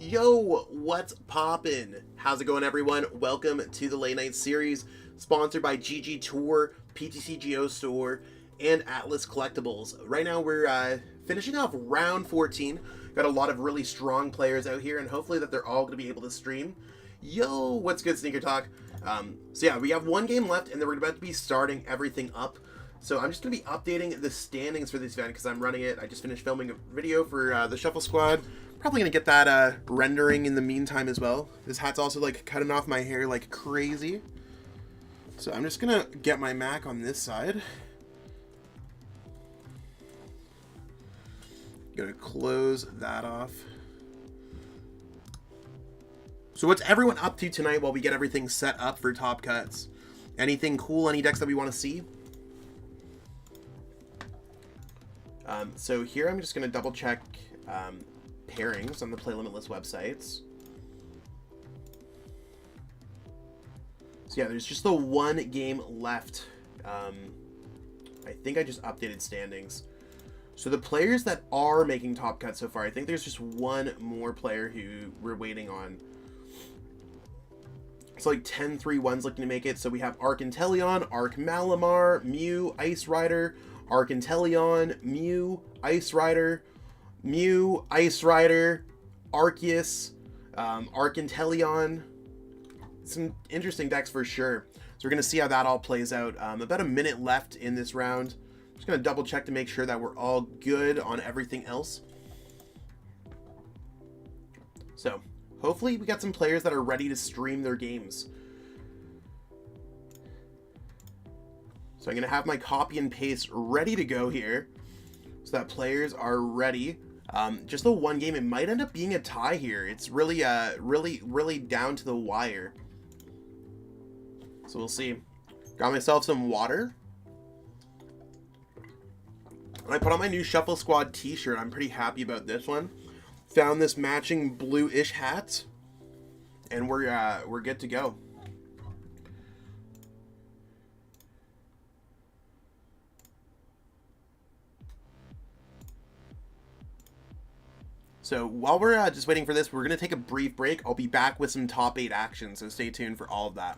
Yo, what's poppin'? How's it going, everyone? Welcome to the Late Night Series, sponsored by GG Tour, PTCGO Store, and Atlas Collectibles. Right now, we're finishing off round 14. Got a lot of really strong players out here, and hopefully that they're all going to be able to stream. Yo, what's good, Sneaker Talk? So yeah, we have one game left, and then we're about to be starting everything up. So I'm just going to be updating the standings for this event because I'm running it. I just finished filming a video for the Shuffle Squad. Probably going to get that rendering in the meantime as well. This hat's also like cutting off my hair like crazy. So I'm just going to get my Mac on this side. Going to close that off. So what's everyone up to tonight while we get everything set up for Top Cuts? Anything cool? Any decks that we want to see? So here I'm just going to double check pairings on the Play Limitless websites. So yeah, there's just the one game left. I think I just updated standings. So the players that are making Top Cut so far, I think there's just one more player who we're waiting on. It's like 10-3-1's looking to make it. So we have Arcanteleon, Arc Malamar, Mew, Ice Rider, Arcanteleon, Mew, Ice Rider, Mew, Ice Rider, Arceus, Arcanteleon. Some interesting decks for sure. So we're going to see how that all plays out. About a minute left in this round. Just going to double check to make sure that we're all good on everything else. So hopefully we got some players that are ready to stream their games. So I'm going to have my copy and paste ready to go here so that players are ready. Just the one game, it might end up being a tie here. It's really, really down to the wire. So we'll see. Got myself some water. And I put on my new Shuffle Squad t-shirt. I'm pretty happy about this one. Found this matching blue-ish hat. And we're good to go. So while we're just waiting for this, we're going to take a brief break. I'll be back with some top 8 action, so stay tuned for all of that.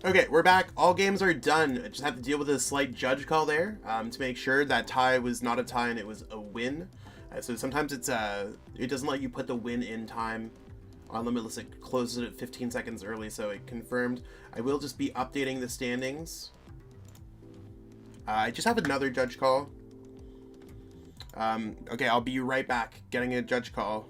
Okay, we're back. All games are done. I just have to deal with a slight judge call there to make sure that tie was not a tie and it was a win. So sometimes it doesn't let you put the win in time on Limitless. It closes it at 15 seconds early, so it confirmed. I will just be updating the standings. I just have another judge call. Okay, I'll be right back getting a judge call.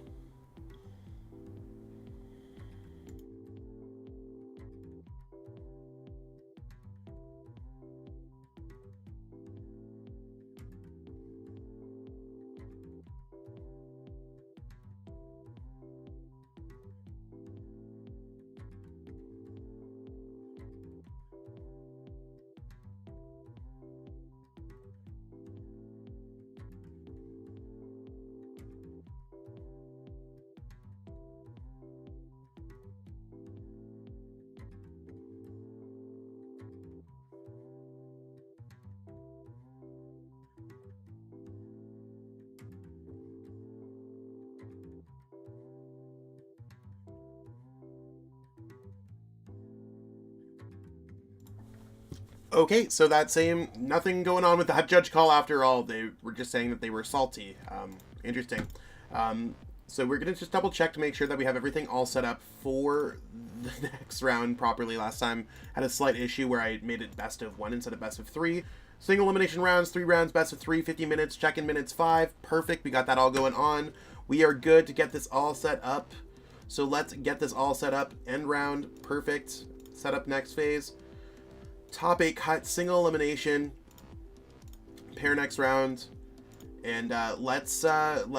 Okay, so nothing going on with that judge call after all. They were just saying that they were salty. Interesting. So we're going to just double check to make sure that we have everything all set up for the next round properly. Last time I had a slight issue where I made it best of 1 instead of best of 3. Single elimination rounds, 3 rounds, best of 3, 50 minutes, check-in minutes 5. Perfect, we got that all going on. We are good to get this all set up. So let's get this all set up. End round, perfect. Set up next phase. Top 8 cut, single elimination, pair next round, and let's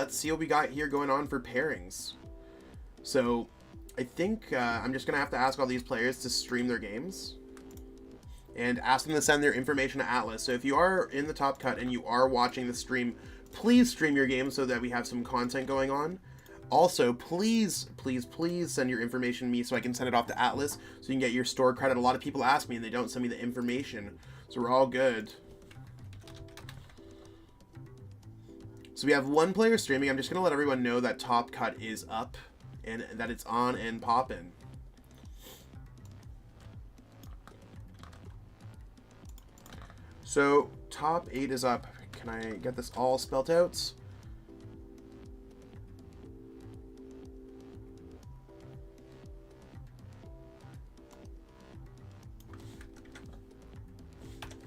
see what we got here going on for pairings. So I think I'm just gonna have to ask all these players to stream their games and ask them to send their information to Atlas. So if you are in the top cut and you are watching the stream, please stream your game so that we have some content going on. Also, please send your information to me so I can send it off to Atlas so you can get your store credit. A lot of people ask me and they don't send me the information, so we're all good. So we have 1 player streaming. I'm just going to let everyone know that Top Cut is up and that it's on and poppin'. So top 8 is up. Can I get this all spelt out?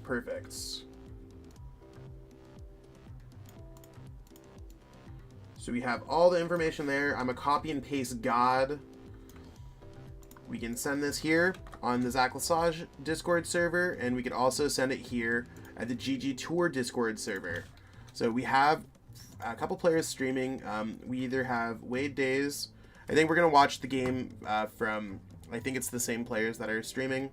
Perfect. So we have all the information there. I'm a copy and paste god. We can send this here on the Lesage Discord server, and we can also send it here at the GG Tour Discord server. So we have a couple players streaming. We either have Wade Days. I think we're gonna watch the game from. I think it's the same players that are streaming.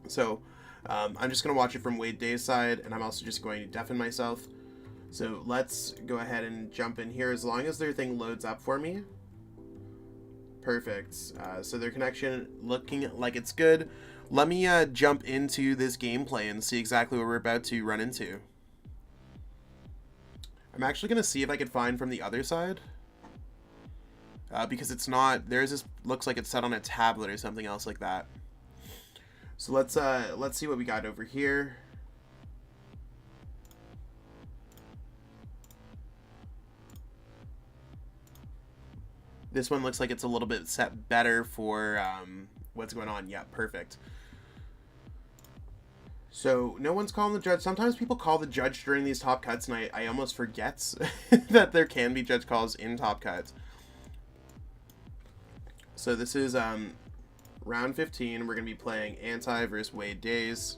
So. I'm just going to watch it from Wade Day's side, and I'm also just going to deafen myself. So let's go ahead and jump in here as long as their thing loads up for me. Perfect. So their connection looking like it's good. Let me jump into this gameplay and see exactly what we're about to run into. I'm actually going to see if I can find from the other side. Because it's not, there's this, looks like it's set on a tablet or something else like that. So let's see what we got over here. This one looks like it's a little bit set better for what's going on. Yeah, perfect. So no one's calling the judge. Sometimes people call the judge during these top cuts, and I almost forget that there can be judge calls in top cuts. So this is round 15. We're going to be playing Anti versus Wade Days.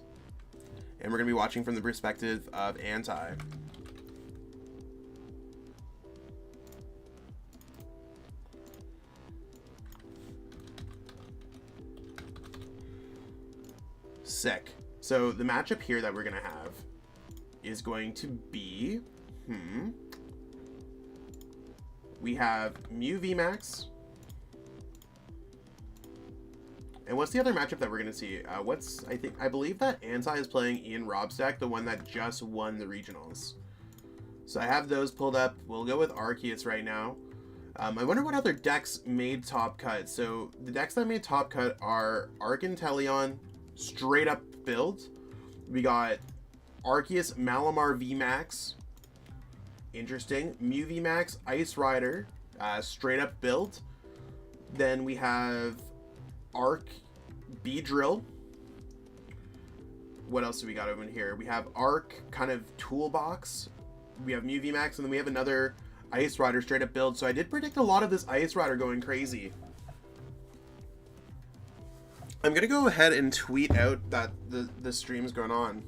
And we're going to be watching from the perspective of Anti. Sick. So the matchup here that we're going to have is going to be... We have Mew VMAX. And what's the other matchup that we're going to see? I believe that Anti is playing Ian Robstack, the one that just won the regionals. So I have those pulled up. We'll go with Arceus right now. I wonder what other decks made top cut. So the decks that made top cut are Arc Inteleon, straight up build. We got Arceus Malamar VMAX. Interesting. Mew VMAX Ice Rider. Straight up build. Then we have Arc Beedrill. What else do we got over here? We have Arc kind of Toolbox. We have Mew VMAX, and then we have another Ice Rider straight up build. So I did predict a lot of this Ice Rider going crazy. I'm going to go ahead and tweet out that the stream's going on.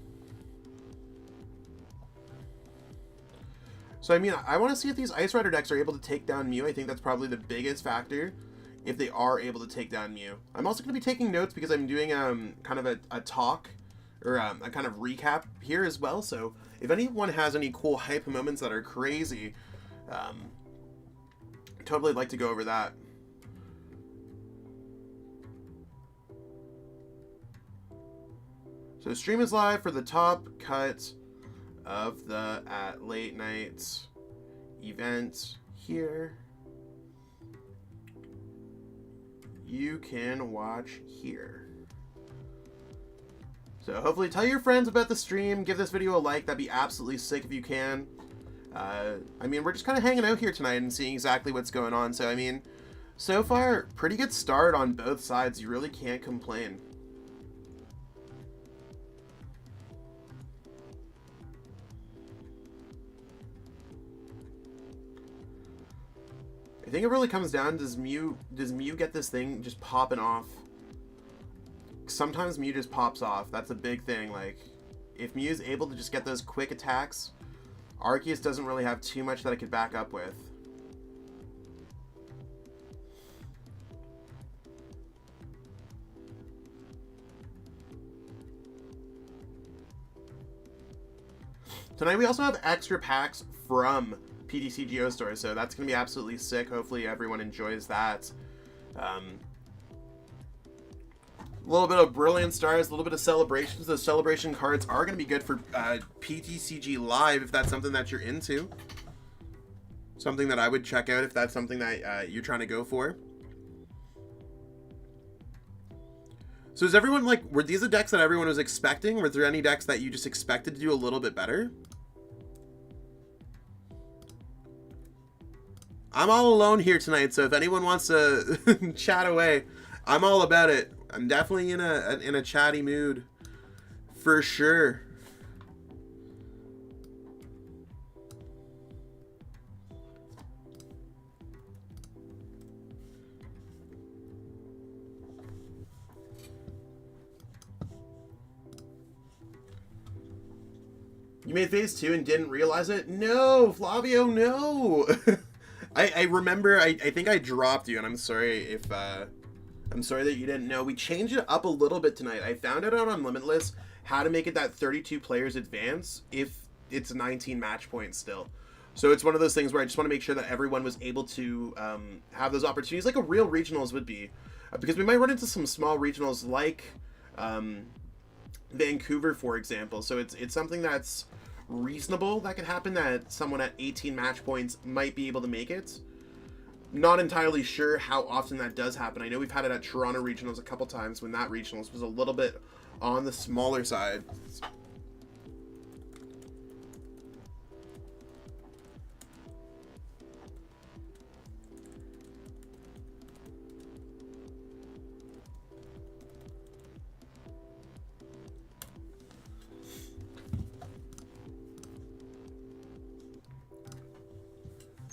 So, I mean, I want to see if these Ice Rider decks are able to take down Mew. I think that's probably the biggest factor, if they are able to take down Mew. I'm also going to be taking notes because I'm doing kind of a talk, or a kind of recap here as well. So, if anyone has any cool hype moments that are crazy, totally like to go over that. So, stream is live for the top cut of the late night event here. You can watch here. So hopefully tell your friends about the stream, give this video a like, that'd be absolutely sick if you can. I mean, we're just kind of hanging out here tonight and seeing exactly what's going on. So I mean, so far, pretty good start on both sides. You really can't complain. I think it really comes down, does Mew get this thing just popping off? Sometimes Mew just pops off. That's a big thing. Like, if Mew is able to just get those quick attacks, Arceus doesn't really have too much that it could back up with. Tonight we also have extra packs from PTCGO store, so that's going to be absolutely sick. Hopefully everyone enjoys that. A little bit of Brilliant Stars, a little bit of Celebrations. Those Celebration cards are going to be good for PTCG Live if that's something that you're into. Something that I would check out if that's something that you're trying to go for. So is everyone like, were these the decks that everyone was expecting? Were there any decks that you just expected to do a little bit better? I'm all alone here tonight, so if anyone wants to chat away, I'm all about it. I'm definitely in a chatty mood, for sure. You made phase 2 and didn't realize it? No, Flavio, no. I remember, I think I dropped you, and I'm sorry if, I'm sorry that you didn't know. We changed it up a little bit tonight. I found out on Limitless how to make it that 32 players advance if it's 19 match points still. So it's one of those things where I just want to make sure that everyone was able to have those opportunities like a real regionals would be. Because we might run into some small regionals like Vancouver, for example. So it's something that's reasonable that could happen, that someone at 18 match points might be able to make it. Not entirely sure how often that does happen. I know we've had it at Toronto Regionals a couple times when that Regionals was a little bit on the smaller side.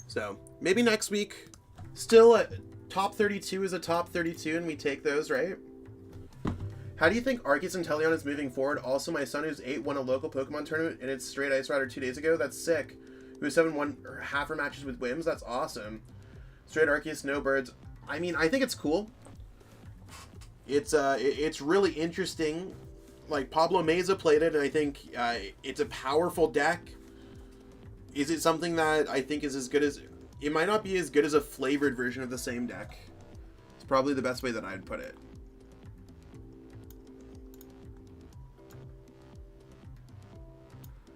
So maybe next week, still a top 32 is a top 32 and we take those, right? How do you think Arceus and Teleon is moving forward? Also, my son who's 8 won a local Pokemon tournament and it's straight Ice Rider 2 days ago. That's sick. Who's 7 won half her matches with Wims. That's awesome. Straight Arceus, no birds. I mean, I think it's cool. It's really interesting. Like, Pablo Meza played it, and I think it's a powerful deck. Is it something that I think is as good as... It might not be as good as a flavored version of the same deck. It's probably the best way that I'd put it.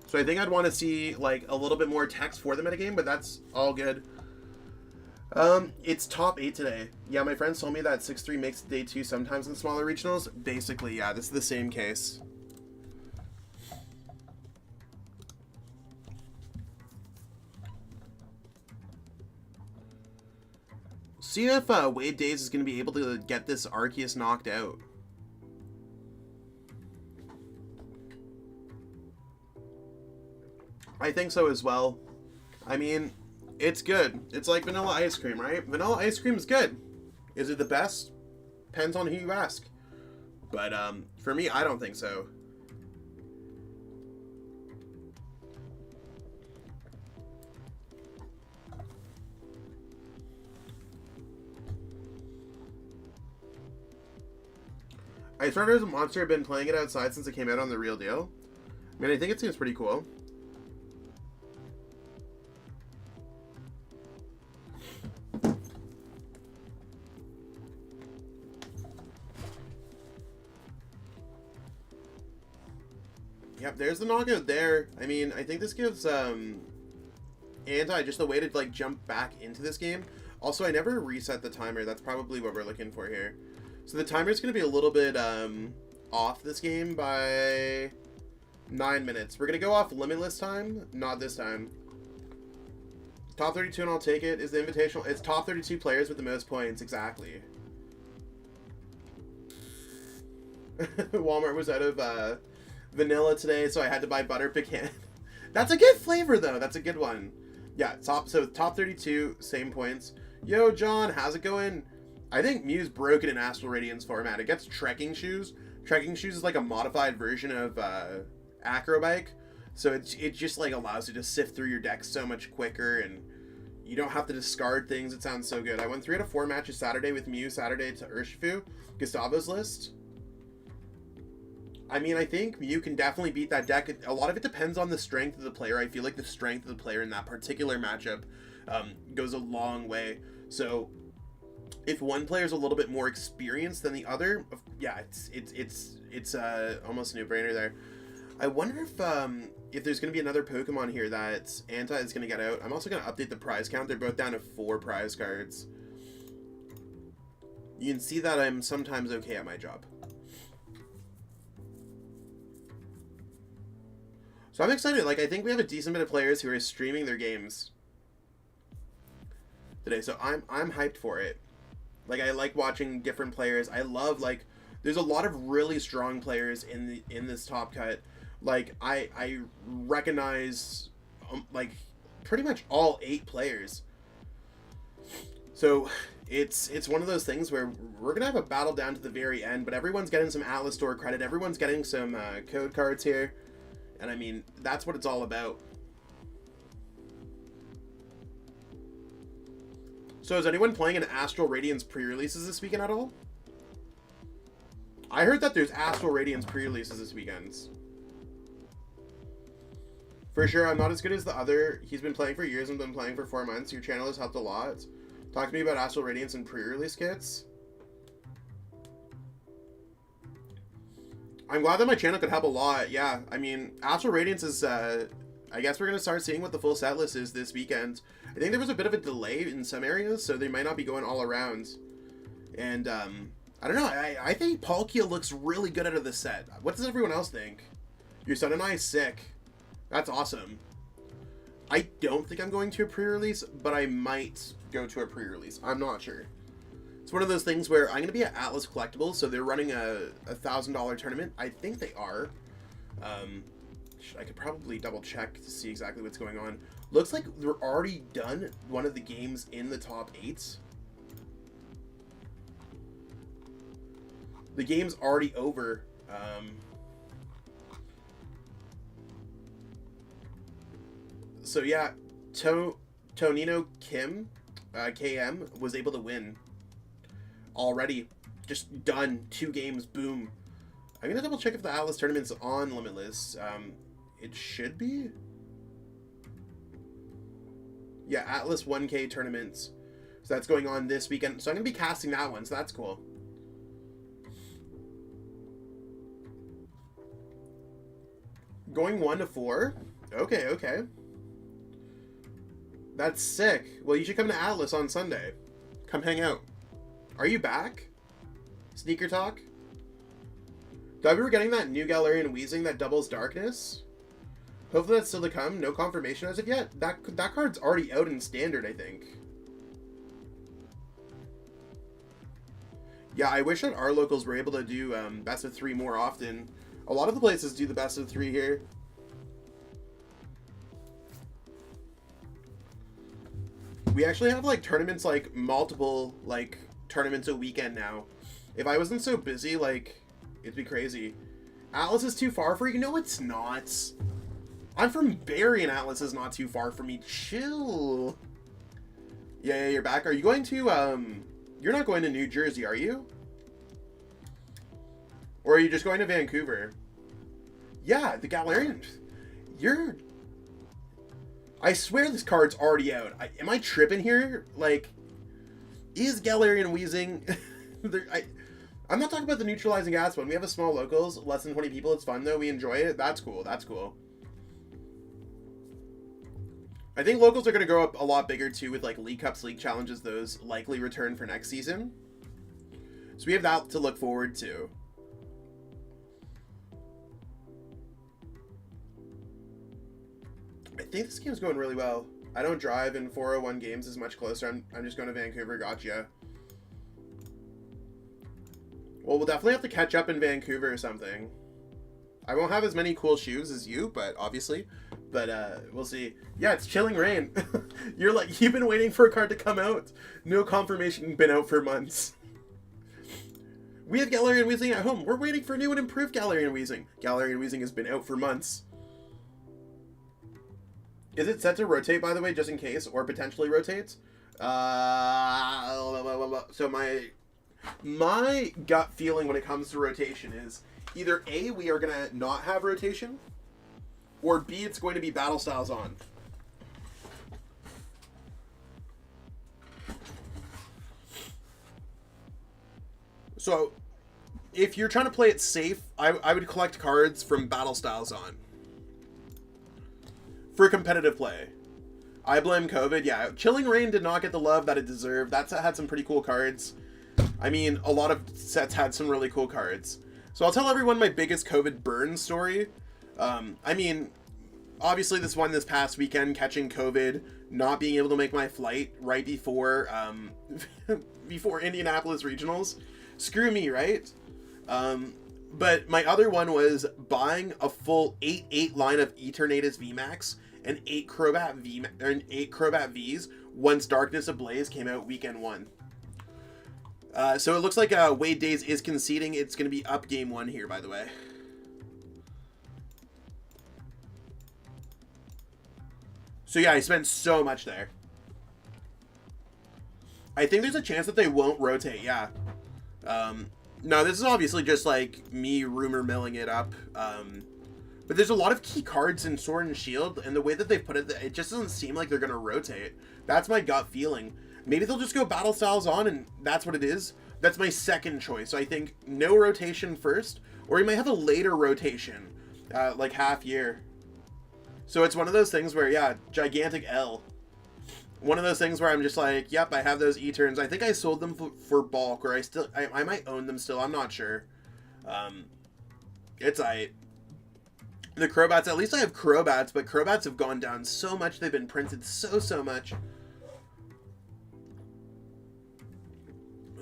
So I think I'd want to see, like, a little bit more text for the metagame, but that's all good. It's top 8 today. Yeah, my friends told me that 6-3 makes day 2 sometimes in smaller regionals. Basically, yeah, this is the same case. See if Wade Days is going to be able to get this Arceus knocked out. I think so as well. I mean, it's good. It's like vanilla ice cream, right? Vanilla ice cream is good. Is it the best? Depends on who you ask. But for me, I don't think so. I started as a monster. I've been playing it outside since it came out on the real deal. I mean, I think it seems pretty cool. Yep, there's the knockout there. I mean, I think this gives Anti just a way to like jump back into this game. Also, I never reset the timer. That's probably what we're looking for here. So the timer is going to be a little bit off this game by 9 minutes. We're going to go off limitless time. Not this time. Top 32 and I'll take it. Is the invitational. It's top 32 players with the most points. Exactly. Walmart was out of vanilla today, so I had to buy butter pecan. That's a good flavor, though. That's a good one. Yeah, top 32, same points. Yo, John, how's it going? I think Mew's broken in Astral Radiance format. It gets trekking shoes. Trekking shoes is like a modified version of Acrobike. So it just like allows you to sift through your deck so much quicker, and you don't have to discard things. It sounds so good. I won 3 out of 4 matches Saturday with Mew, Saturday to Urshifu, Gustavo's list. I mean, I think Mew can definitely beat that deck. A lot of it depends on the strength of the player. I feel like the strength of the player in that particular matchup goes a long way. So if one player is a little bit more experienced than the other, yeah, it's almost a no-brainer there. I wonder if there's going to be another Pokemon here that Anti is going to get out. I'm also going to update the prize count. They're both down to 4 prize cards. You can see that I'm sometimes okay at my job. So I'm excited. Like, I think we have a decent bit of players who are streaming their games today. So I'm hyped for it. Like, I like watching different players. I love, like, there's a lot of really strong players in this top cut. Like, I recognize like pretty much all 8 players. So it's one of those things where we're gonna have a battle down to the very end, but everyone's getting some Atlas Store credit. Everyone's getting some code cards here. And I mean, that's what it's all about. So is anyone playing an Astral Radiance pre-releases this weekend at all? I heard that there's Astral Radiance pre-releases this weekend. For sure, I'm not as good as the other. He's been playing for years and been playing for 4 months. Your channel has helped a lot. Talk to me about Astral Radiance and pre-release kits. I'm glad that my channel could help a lot. Yeah, I mean, Astral Radiance is, I guess we're going to start seeing what the full set list is this weekend. I think there was a bit of a delay in some areas, so they might not be going all around. And, I don't know, I think Palkia looks really good out of the set. What does everyone else think? Your son and I is sick. That's awesome. I don't think I'm going to a pre-release, but I might go to a pre-release. I'm not sure. It's one of those things where I'm going to be at Atlas Collectibles, so they're running a $1,000 tournament. I think they are. I could probably double check to see exactly what's going on. Looks like they're already done one of the games in the top 8. The game's already over. So yeah, Tonino Kim, KM, was able to win. Already. Just done. 2 games. Boom. I'm going to double check if the Atlas tournament's on Limitless. It should be. Yeah, Atlas 1K tournaments. So that's going on this weekend. So I'm going to be casting that one. So that's cool. Going 1 to 4. Okay, okay. That's sick. Well, you should come to Atlas on Sunday. Come hang out. Are you back? Sneaker Talk? Thought we were getting that new Galarian Weezing that doubles darkness. Hopefully that's still to come. No confirmation as of yet. That card's already out in standard, I think. Yeah, I wish that our locals were able to do best of 3 more often. A lot of the places do the best of 3 here. We actually have like tournaments, like multiple like tournaments a weekend now. If I wasn't so busy, like it'd be crazy. Atlas is too far for you? No, it's not. I'm from Barrie and Atlas is not too far for me. Chill. Yeah, you're back. Are you going to you're not going to New Jersey, are you? Or are you just going to Vancouver? Yeah, the Galarian. I swear this card's already out. Am I tripping here? Like, is Galarian Weezing... I'm not talking about the neutralizing gas one. We have a small locals, less than 20 people. It's fun, though. We enjoy it. That's cool. That's cool. I think locals are going to grow up a lot bigger, too, with, like, League Cups, League Challenges. Those likely return for next season. So we have that to look forward to. I think this game's going really well. I don't drive, and 401 Games is much closer. I'm just going to Vancouver. Gotcha. Well, we'll definitely have to catch up in Vancouver or something. I won't have as many cool shoes as you, but obviously. But we'll see. Yeah, it's Chilling Rain. You've been waiting for a card to come out. No confirmation, been out for months. We have Galarian Weezing at home. We're waiting for new and improved Galarian Weezing. Galarian Weezing has been out for months. Is it set to rotate, by the way, just in case, or potentially rotates? So my gut feeling when it comes to rotation is either A, we are going to not have rotation, or B, it's going to be Battle Styles on. So, if you're trying to play it safe, I would collect cards from Battle Styles on. For competitive play. I blame COVID. Yeah, Chilling Rain did not get the love that it deserved. That set had some pretty cool cards. I mean, a lot of sets had some really cool cards. So I'll tell everyone my biggest COVID burn story. I mean, obviously this past weekend, catching COVID, not being able to make my flight right before before Indianapolis Regionals. Screw me, right? But my other one was buying a full 8/8 line of Eternatus VMAX and 8 Crobat Vs once Darkness Ablaze came out weekend 1. So it looks like Wade Days is conceding. It's going to be up game 1 here, by the way. So yeah, I spent so much there. I think there's a chance that they won't rotate, yeah. No, this is obviously just like me rumor milling it up. But there's a lot of key cards in Sword and Shield, and the way that they put it, it just doesn't seem like they're going to rotate. That's my gut feeling. Maybe they'll just go Battle Styles on, and that's what it is. That's my second choice. So I think no rotation first, or you might have a later rotation, like half year. So it's one of those things where, yeah, gigantic L. One of those things where I'm just like, yep, I have those E-turns. I think I sold them for bulk, or I might own them still. I'm not sure. It's aight. The Crobats, at least I have Crobats, but Crobats have gone down so much. They've been printed so much.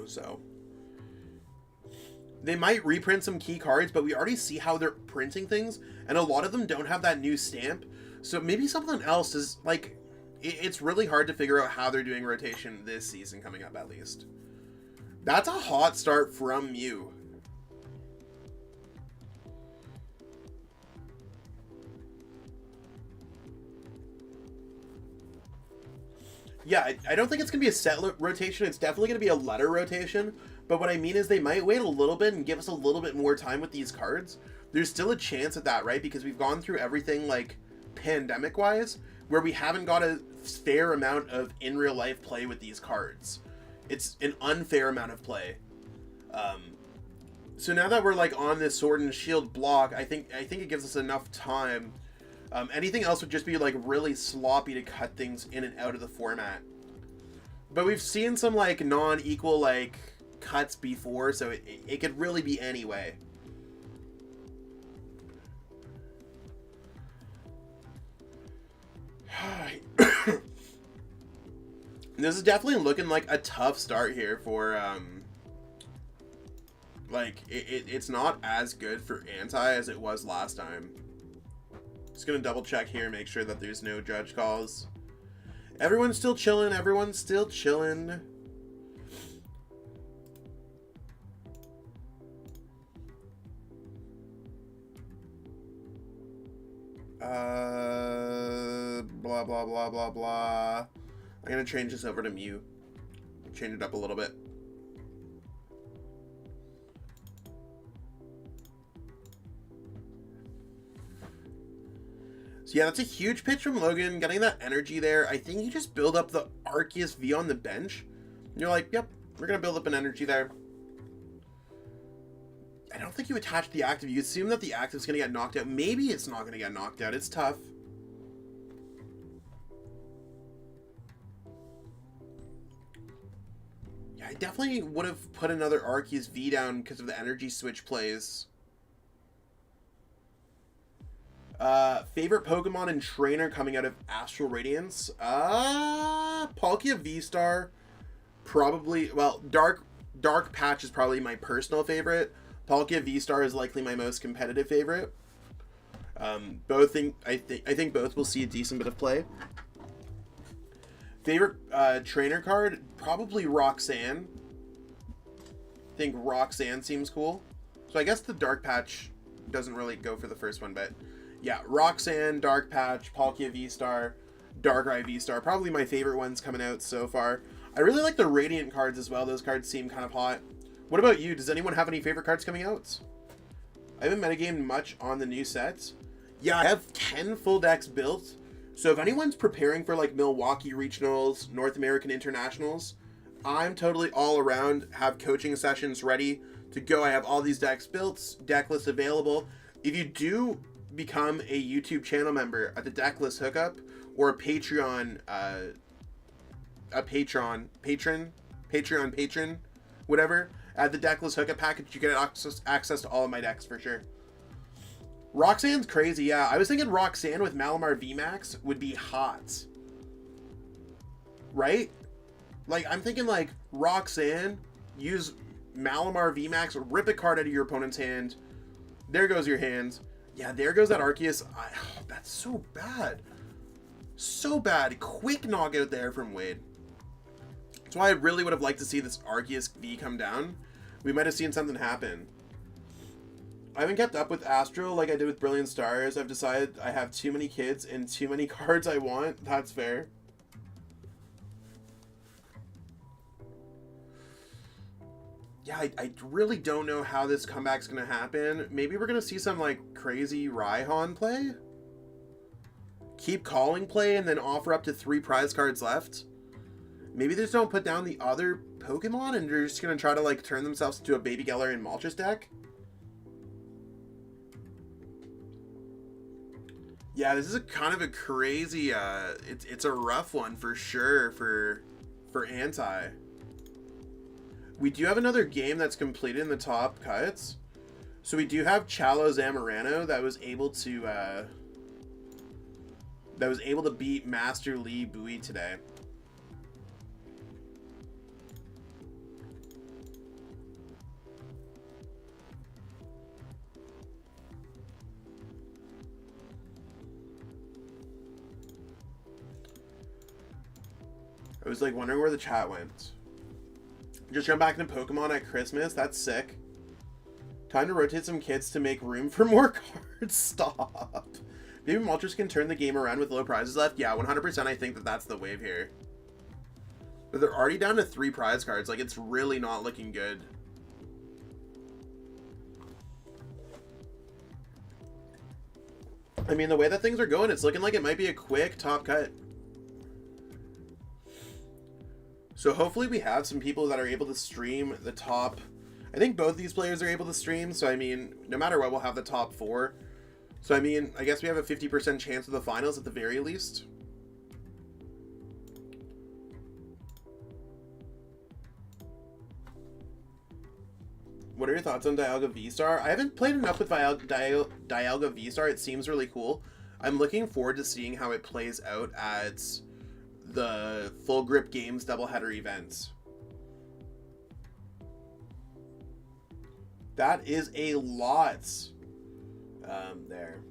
So they might reprint some key cards, but we already see how they're printing things, and a lot of them don't have that new stamp. So maybe something else is like, it's really hard to figure out how they're doing rotation this season coming up, at least. That's a hot start from you. Yeah, I don't think it's going to be a set rotation. It's definitely going to be a letter rotation. But what I mean is they might wait a little bit and give us a little bit more time with these cards. There's still a chance at that, right? Because we've gone through everything, like, pandemic-wise, where we haven't got a fair amount of in-real-life play with these cards. It's an unfair amount of play. So now that we're, like, on this Sword and Shield block, I think it gives us enough time Anything else would just be like really sloppy to cut things in and out of the format. But we've seen some like non-equal like cuts before, so it could really be any way. This is definitely looking like a tough start here for like it's not as good for anti as it was last time. Just gonna double check here, make sure that there's no judge calls. Everyone's still chilling. Everyone's still chilling. Blah, blah, blah, blah, blah. I'm gonna change this over to mute. Change it up a little bit. So yeah, that's a huge pitch from Logan, getting that energy there. I think you just build up the Arceus V on the bench. And you're like, yep, we're going to build up an energy there. I don't think you attach the active. You assume that the active's going to get knocked out. Maybe it's not going to get knocked out. It's tough. Yeah, I definitely would have put another Arceus V down because of the energy switch plays. Favorite Pokemon and trainer coming out of Astral Radiance? Palkia V-Star. Probably, well, Dark Patch is probably my personal favorite. Palkia V-Star is likely my most competitive favorite. I think both will see a decent bit of play. Favorite trainer card? Probably Roxanne. I think Roxanne seems cool. So I guess the Dark Patch doesn't really go for the first one, but yeah, Roxanne, Dark Patch, Palkia V-Star, Darkrai V-Star. Probably my favorite ones coming out so far. I really like the Radiant cards as well. Those cards seem kind of hot. What about you? Does anyone have any favorite cards coming out? I haven't metagamed much on the new sets. Yeah, I have 10 full decks built. So if anyone's preparing for like Milwaukee Regionals, North American Internationals, I'm totally all around, have coaching sessions ready to go. I have all these decks built, deck lists available. If you do become a YouTube channel member at the deck list hookup or a Patreon patron, whatever, at the deck list hookup package, you get access to all of my decks for sure. Roxanne's crazy, yeah. I was thinking Roxanne with Malamar VMAX would be hot. Right? Like, I'm thinking like Roxanne, use Malamar VMAX, rip a card out of your opponent's hand. There goes your hand. Yeah, there goes that Arceus. That's so bad. So bad. Quick knockout there from Wade. That's why I really would have liked to see this Arceus V come down. We might have seen something happen. I haven't kept up with Astro like I did with Brilliant Stars. I've decided I have too many kids and too many cards I want. That's fair. Yeah, I really don't know how this comeback's going to happen. Maybe we're going to see some, like, crazy Raihan play? Keep calling play and then offer up to 3 prize cards left? Maybe they just don't put down the other Pokemon and they're just going to try to, like, turn themselves into a Baby Geller and Moltres deck? Yeah, this is a kind of a crazy, it's a rough one for sure for Anti. We do have another game that's completed in the top cuts. So we do have Chalo Zamorano that was able to beat Master Lee Bowie today. I was like wondering where the chat went. Just jump back into Pokemon at Christmas. That's sick. Time to rotate some kits to make room for more cards. Stop. Maybe Moltres can turn the game around with low prizes left. Yeah, 100% I think that that's the wave here. But they're already down to 3 prize cards. Like, it's really not looking good. I mean, the way that things are going, it's looking like it might be a quick top cut. So hopefully we have some people that are able to stream the top. I think both these players are able to stream, so I mean, no matter what, we'll have the top 4. So, I mean, I guess we have a 50% chance of the finals at the very least. What are your thoughts on Dialga V-Star? I haven't played enough with Dialga V-Star. It seems really cool. I'm looking forward to seeing how it plays out at the Full Grip Games doubleheader events. That is a lot. There.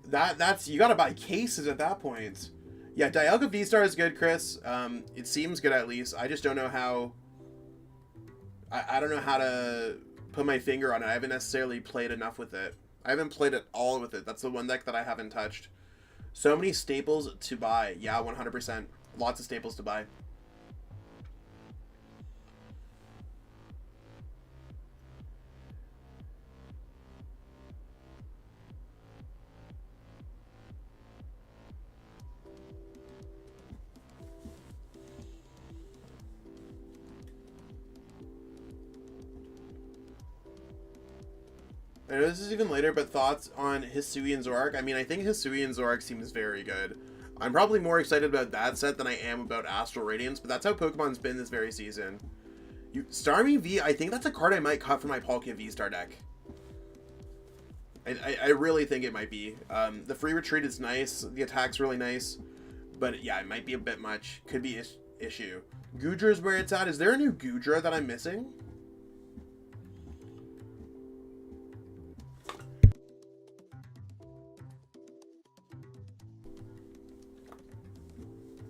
That's you gotta buy cases at that point. Yeah, Dialga V-Star is good, Chris. It seems good at least. I just don't know how. I don't know how to put my finger on it. I haven't necessarily played enough with it. I haven't played at all with it. That's the one deck that I haven't touched. So many staples to buy. Yeah, 100%. Lots of staples to buy. I know this is even later, but thoughts on Hisuian Zoroark? I mean, I think Hisuian Zoroark seems very good. I'm probably more excited about that set than I am about Astral Radiance, but that's how Pokemon's been this very season. Starmie V, I think that's a card I might cut for my Palkia V-Star deck. I really think it might be. The free retreat is nice, the attack's really nice, but yeah, it might be a bit much. Could be issue. Goodra's where it's at. Is there a new Goodra that I'm missing?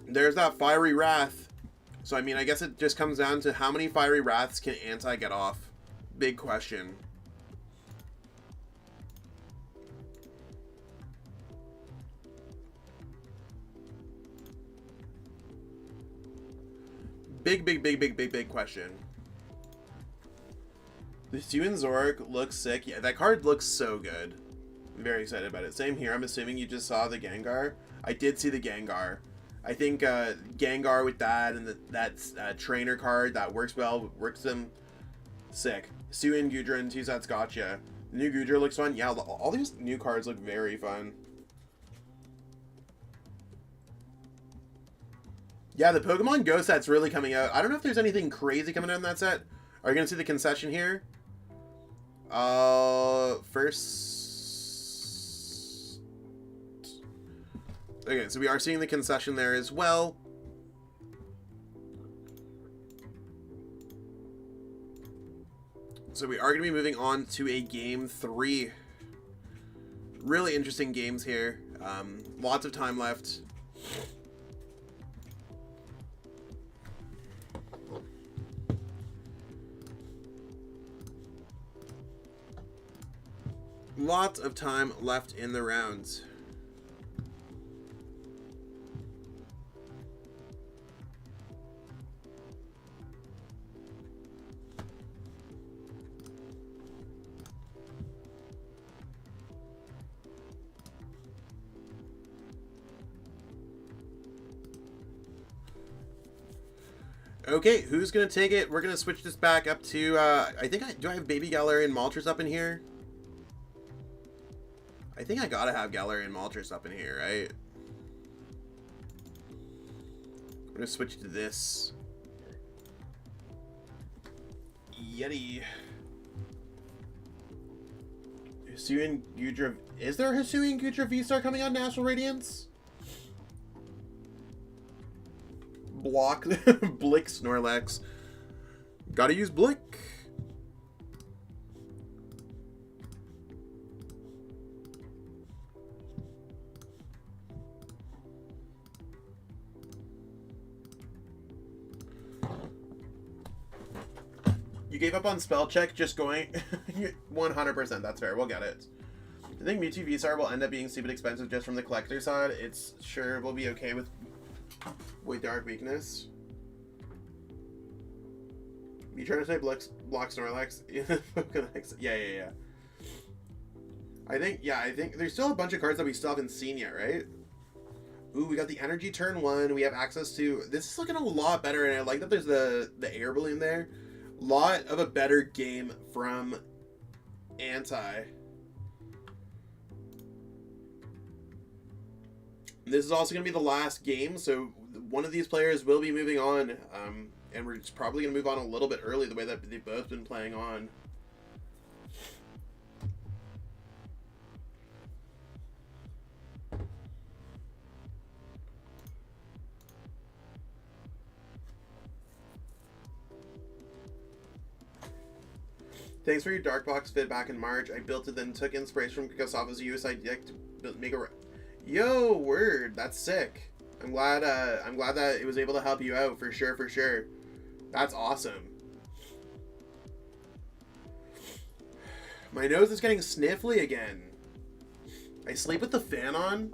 There's that Fiery Wrath. So, I mean, I guess it just comes down to how many Fiery Wraths can Anti get off? Big question. Big question. The Hisuian Zoroark looks sick. Yeah, that card looks so good. I'm very excited about it. Same here. I'm assuming you just saw the Gengar. I did see the Gengar. I think Gengar with that and that trainer card that works well, works them sick. Hisuian, Goodra, and two sets gotcha. The new Goodra looks fun. Yeah, all these new cards look very fun. Yeah, the Pokemon Go set's really coming out. I don't know if there's anything crazy coming out in that set. Are you going to see the concession here? First... Okay, so we are seeing the concession there as well. So we are going to be moving on to a game 3. Really interesting games here. Lots of time left. Lots of time left in the rounds. Okay, who's going to take it? We're going to switch this back up to, do I have Baby Galarian Moltres up in here? I think I gotta have Galarian Moltres up in here, right? I'm gonna switch to this. Yeti. Hisuian Goodra. Is there a Hisuian Goodra V-Star coming on National Radiance? Block. Blick Snorlax. Gotta use Blick. You gave up on spell check, just going 100%. That's fair. We'll get it. I think Mewtwo V-Star will end up being stupid expensive just from the collector side. It's sure we'll be okay with Dark Weakness. You trying to say block Snorlax? Yeah. I think there's still a bunch of cards that we still haven't seen yet, right? Ooh, we got the energy turn 1. We have access to... This is looking a lot better, and I like that there's the air balloon there. Lot of a better game from Anti. This is also going to be the last game, so one of these players will be moving on, and we're just probably going to move on a little bit early the way that they've both been playing on. Thanks for your Dark Box fit back in March. I built it, then took inspiration from Kickoff's USI deck to make a... Yo, word, that's sick. I'm glad that it was able to help you out, for sure, for sure. That's awesome. My nose is getting sniffly again. I sleep with the fan on.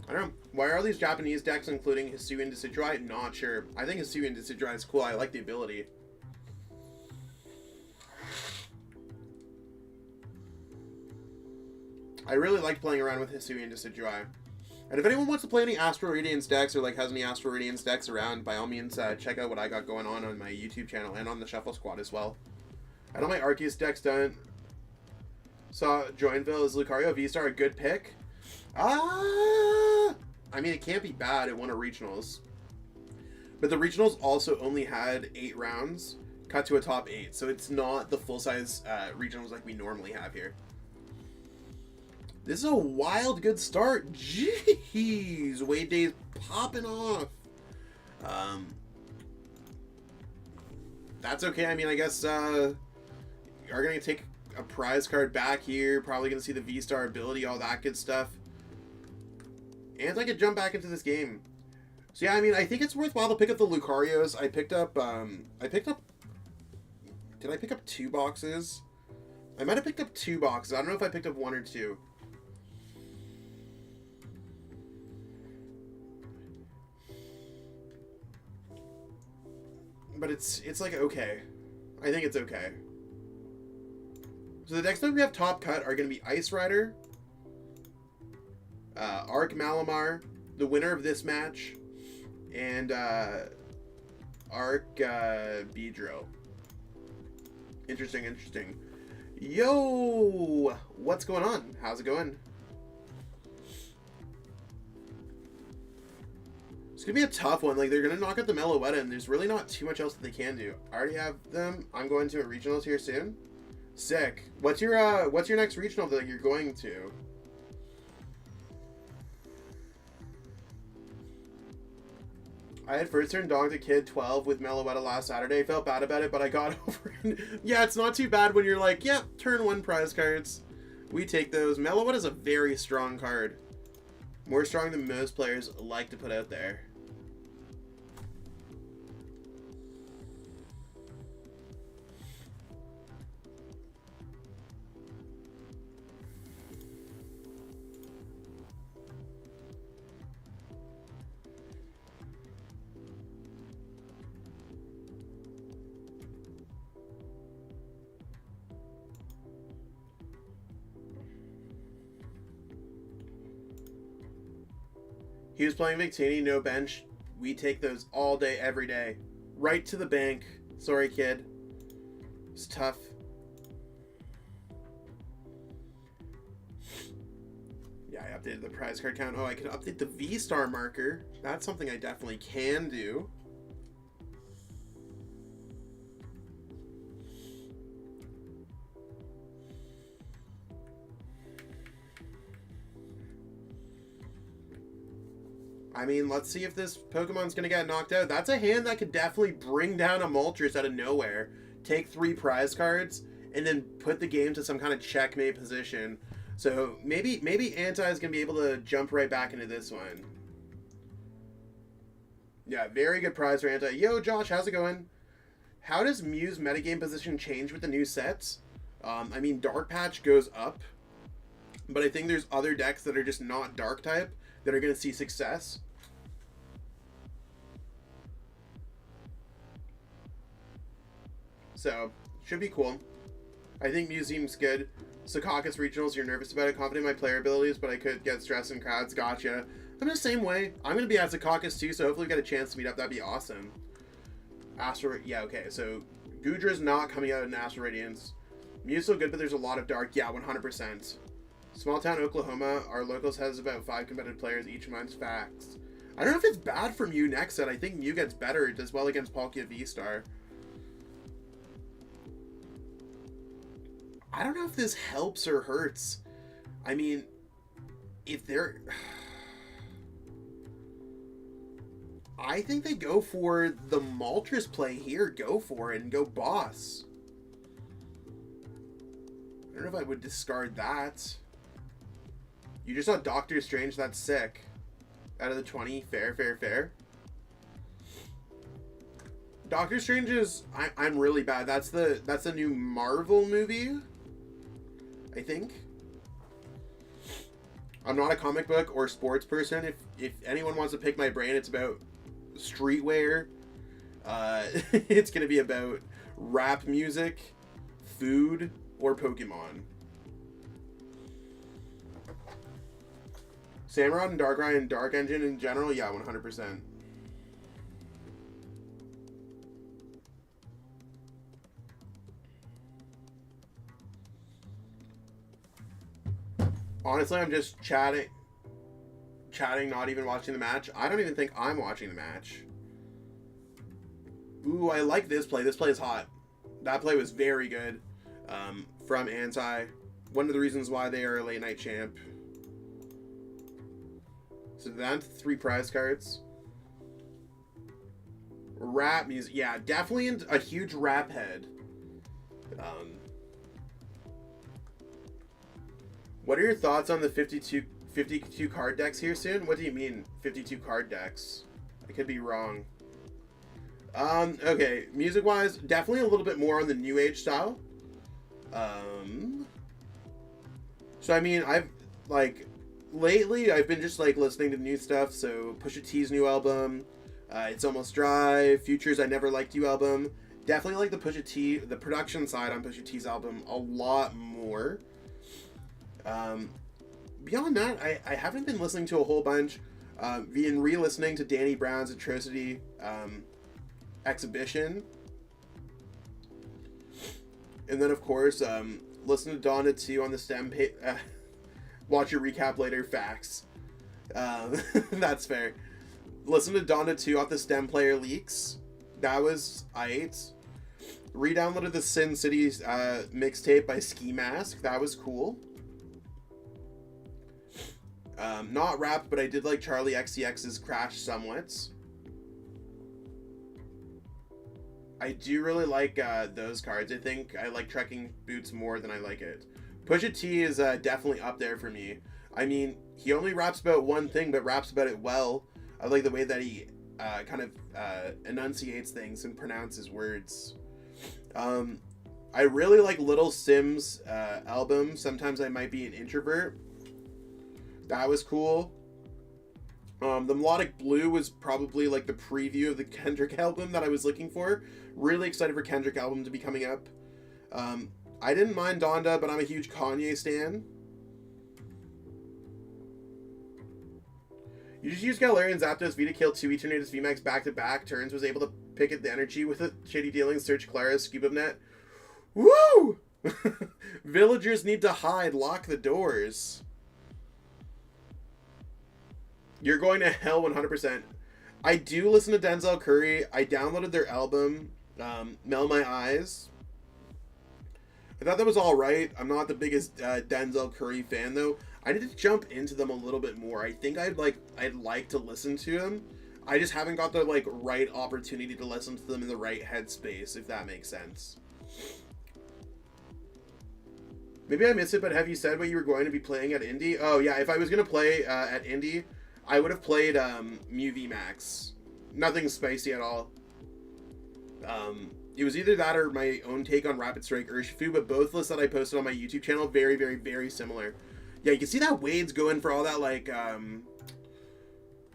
I don't know. Why are all these Japanese decks including Hisuian Decidueye? Not sure. I think Hisuian Decidueye is cool. I like the ability. I really liked playing around with Hisuian Decidueye. And if anyone wants to play any Astral Radiance decks or like has any Astral Radiance decks around, by all means, check out what I got going on my YouTube channel and on the Shuffle Squad as well. I know my Arceus deck's done. Saw Joinville, is Lucario V-Star a good pick? I mean, it can't be bad. It won a regionals. But the regionals also only had 8 rounds, cut to a top 8. So it's not the full-size regionals like we normally have here. This is a wild good start. Jeez. Wade Day's popping off. That's okay. I mean, I guess you're going to take a prize card back here. Probably going to see the V-Star ability, all that good stuff. And I could jump back into this game. So yeah, I mean, I think it's worthwhile to pick up the Lucarios. I picked up, did I pick up 2 boxes? I might have picked up 2 boxes. I don't know if I picked up 1 or 2. But it's like, okay. I think it's okay. So the decks that we have top cut are going to be Ice Rider, Arc Malamar, the winner of this match, and Arc Beedrill. Interesting, interesting. Yo! What's going on? How's it going? It's going to be a tough one. Like, they're going to knock out the Meloetta, and there's really not too much else that they can do. I already have them. I'm going to a regionals here soon. Sick. What's your next regional that you're going to? I had first turn Dog the Kid 12 with Meloetta last Saturday. I felt bad about it, but I got over it. Yeah, it's not too bad when you're like, yeah, turn 1 prize cards. We take those. Meloetta is a very strong card. More strong than most players like to put out there. He was playing Victini, no bench. We take those all day, every day. Right to the bank. Sorry, kid. It's tough. Yeah, I updated the prize card count. Oh, I could update the V-Star marker. That's something I definitely can do. I mean, let's see if this Pokemon's going to get knocked out. That's a hand that could definitely bring down a Moltres out of nowhere. Take 3 prize cards, and then put the game to some kind of checkmate position. So maybe Anti is going to be able to jump right back into this one. Yeah, very good prize for Anti. Yo, Josh, how's it going? How does Mew's metagame position change with the new sets? I mean, Dark Patch goes up, but I think there's other decks that are just not Dark type that are going to see success. So, should be cool. I think Museum's good. Secaucus Regionals, you're nervous about it. Confident in my player abilities, but I could get stressed in crowds. Gotcha. I'm the same way. I'm going to be at Secaucus too, so hopefully we get a chance to meet up. That'd be awesome. Astro... Yeah, okay. So, Gudra's not coming out in Astral Radiance. Mew's so good, but there's a lot of dark. Yeah, 100%. Small town Oklahoma, our locals has about 5 competitive players each month. Facts. I don't know if it's bad for Mew next set. I think Mew gets better. It does well against Palkia V-Star. I don't know if this helps or hurts. I mean, if they're... I think they go for the Moltres play here. Go for it and go boss. I don't know if I would discard that. You just saw Doctor Strange. That's sick. Out of the 20. Fair, fair, fair. Doctor Strange is... I'm really bad. That's the new Marvel movie, I think. I'm not a comic book or sports person. If anyone wants to pick my brain, it's about streetwear. It's going to be about rap music, food, or Pokemon. Samurott and Darkrai and Dark Engine in general, yeah, 100%. Honestly, I'm just chatting, not even watching the match. I don't even think I'm watching the match. Ooh, I like this play. This play is hot. That play was very good from Anti. One of the reasons why they are a late night champ. So down to 3 prize cards. Rap music. Yeah, definitely a huge rap head. What are your thoughts on the 52 card decks here soon? What do you mean, 52 card decks? I could be wrong. Okay, music-wise, definitely a little bit more on the New Age style. So, I mean, lately, I've been just, listening to new stuff, so Pusha T's new album, It's Almost Dry, Future's I Never Liked You album. Definitely like the Pusha T, the production side on Pusha T's album a lot more. Beyond that, I haven't been listening to a whole bunch. Been re-listening to Danny Brown's Atrocity Exhibition. And then, of course, listen to Donda 2 on the stem page. Watch your recap later. Facts. That's fair. Listen to Donda 2 off the stem player leaks. That was aight. Re-downloaded the Sin City mixtape by Ski Mask. That was cool. Not rap, but I did like Charlie XCX's Crash somewhat. I do really like those cards. I think I like Trekking Boots more than I like it. Pusha T is definitely up there for me. I mean, he only raps about one thing, but raps about it well. I like the way that he kind of enunciates things and pronounces words. I really like Little Sim's album, Sometimes I Might Be an Introvert. That was cool. The Melodic Blue was probably like the preview of the Kendrick album that I was looking for. Really excited for Kendrick album to be coming up. I didn't mind Donda, but I'm a huge Kanye stan. You just used Galarian Zapdos V to kill 2 Eternatus VMAX back-to-back turns. Was able to pick at the energy with it. Shady Dealing, Search Clara's Scuba Net. Woo! Villagers need to hide. Lock the doors. You're going to hell 100%. I do listen to Denzel Curry. I downloaded their album, Mel My Eyes. I thought that was alright. I'm not the biggest Denzel Curry fan, though. I need to jump into them a little bit more. I think I'd like to listen to them. I just haven't got the right opportunity to listen to them in the right headspace, if that makes sense. Maybe I missed it, but have you said what you were going to be playing at Indy? Oh yeah, if I was going to play at Indy, I would have played Mew VMAX. Nothing spicy at all. It was either that or my own take on Rapid Strike Urshifu, but both lists that I posted on my YouTube channel, very, very, very similar. Yeah, you can see that Wade's going for all that,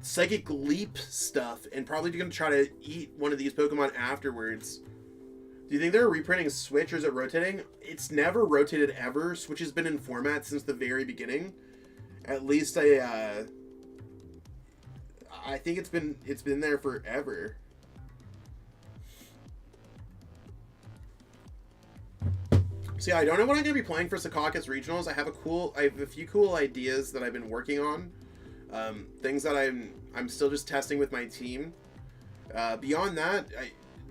Psychic Leap stuff, and probably going to try to eat one of these Pokemon afterwards. Do you think they're reprinting Switch, or is it rotating? It's never rotated ever. Switch has been in format since the very beginning. At least I think it's been there forever. So yeah, I don't know what I'm going to be playing for Secaucus Regionals. I have a few cool ideas that I've been working on. Things that I'm still just testing with my team. Beyond that,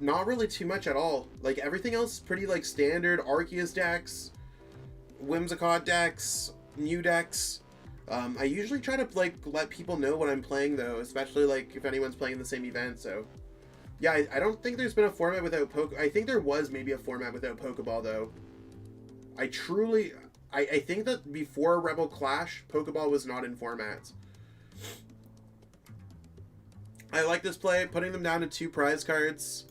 not really too much at all. Like, everything else is pretty, like, standard Arceus decks, Whimsicott decks, new decks. I usually try to, like, let people know what I'm playing, though, especially, like, if anyone's playing the same event, so... Yeah, I don't think there's been a format without I think there was maybe a format without Pokeball, though. I think that before Rebel Clash, Pokeball was not in formats. I like this play, putting them down to 2 prize cards.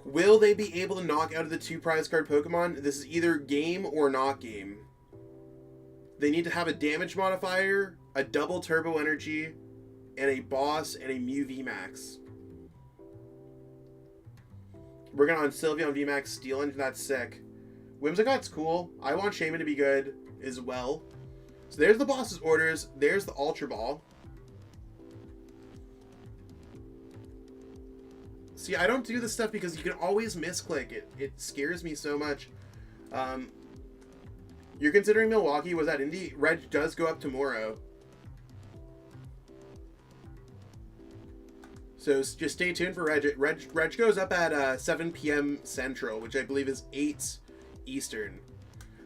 Will they be able to knock out of the 2 prize card Pokemon? This is either game or not game. They need to have a damage modifier, a double turbo energy, and a boss, and a Mew VMAX. We're going on Sylveon VMAX Steel Engine, that's sick. Whimsicott's cool. I want Shaman to be good as well. So there's the boss's orders. There's the Ultra Ball. See, I don't do this stuff because you can always misclick. It scares me so much. You're considering Milwaukee. Was that Indy? Reg does go up tomorrow. So just stay tuned for Reg. Reg goes up at 7 p.m. Central, which I believe is 8 Eastern.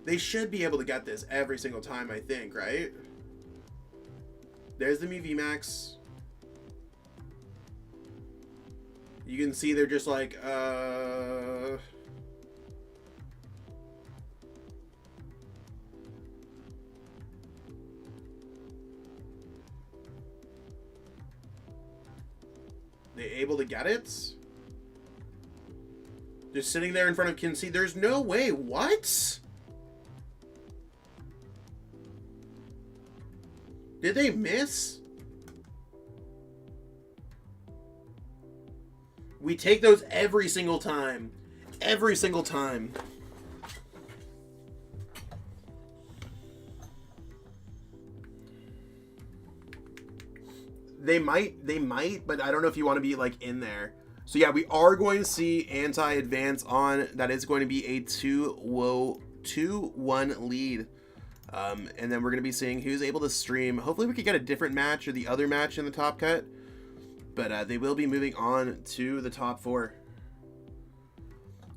They should be able to get this every single time, I think, right? There's the Mew VMAX. You can see they're just like, they able to get it? Just sitting there in front of Kinsey. There's no way. What? Did they miss? We take those every single time. Every single time. They might, but I don't know if you want to be like in there. So yeah, we are going to see anti-advance on. That is going to be a 2-1 lead. And then we're going to be seeing who's able to stream. Hopefully we could get a different match or the other match in the top cut. But they will be moving on to the top 4.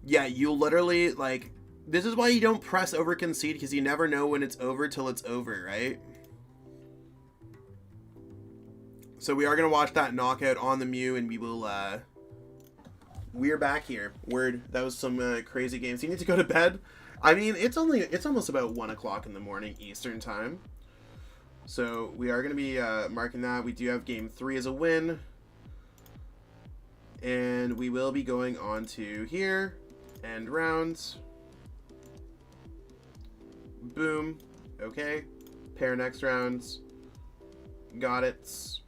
Yeah, you literally, like, this is why you don't press over concede, because you never know when it's over till it's over, right? So we are going to watch that knockout on the Mew, and we will, we're back here. Word, that was some crazy games. You need to go to bed? I mean, it's almost about 1 o'clock in the morning Eastern time. So we are going to be marking that. We do have game 3 as a win. And we will be going on to here. End rounds. Boom. Okay. Pair next rounds. Got it. Just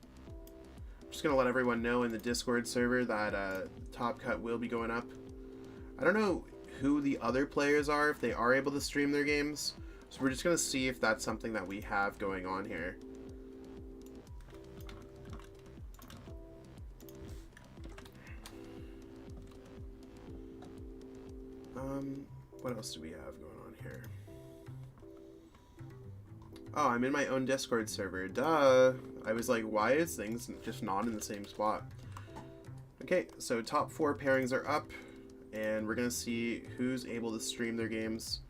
going to let everyone know in the Discord server that Top Cut will be going up. I don't know who the other players are, if they are able to stream their games. So we're just going to see if that's something that we have going on here. What else do we have going on here? Oh, I'm in my own Discord server. Duh. I was like, why is things just not in the same spot? Okay, so top 4 pairings are up, and we're gonna see who's able to stream their games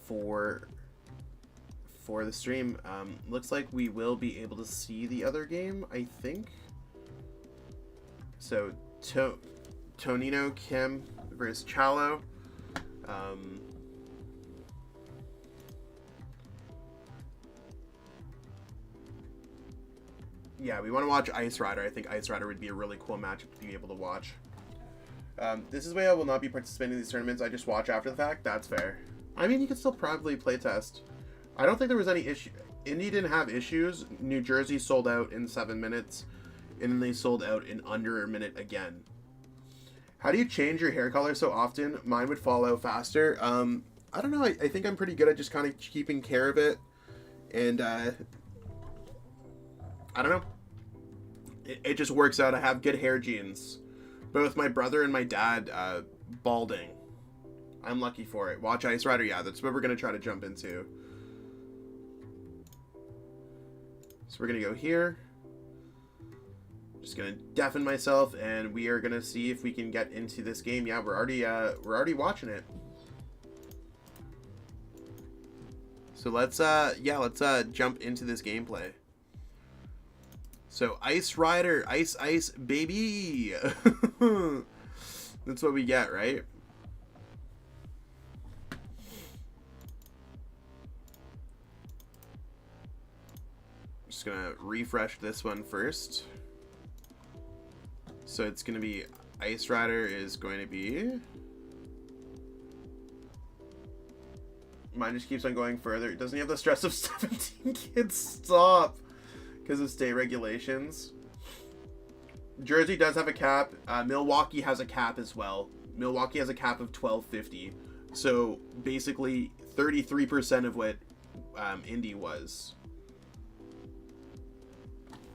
for the stream. Looks like we will be able to see the other game, I think. So Tonino Kim versus Chalo. Yeah, we want to watch Ice Rider. I think Ice Rider would be a really cool matchup to be able to watch. This is why I will not be participating in these tournaments. I just watch after the fact. That's fair. I mean, you can still probably playtest. I don't think there was any issue. Indy didn't have issues. New Jersey sold out in 7 minutes, and then they sold out in under a minute again. How do you change your hair color so often? Mine would fall out faster. I don't know. I think I'm pretty good at just kind of keeping care of it. And, I don't know. It just works out. I have good hair genes. Both my brother and my dad, balding. I'm lucky for it. Watch Ice Rider. Yeah, that's what we're going to try to jump into. So we're going to go here. Just going to deafen myself, and we are going to see if we can get into this game. Yeah, we're already watching it. So let's jump into this gameplay. So Ice Rider, ice, baby. That's what we get, right? Just gonna refresh this one first. So it's gonna be Ice Rider is going to be. Mine just keeps on going further. Doesn't he have the stress of 17 kids? Stop. Because of state regulations. Jersey does have a cap. Milwaukee has a cap as well. Milwaukee has a cap of 1250. So basically 33% of what Indy was.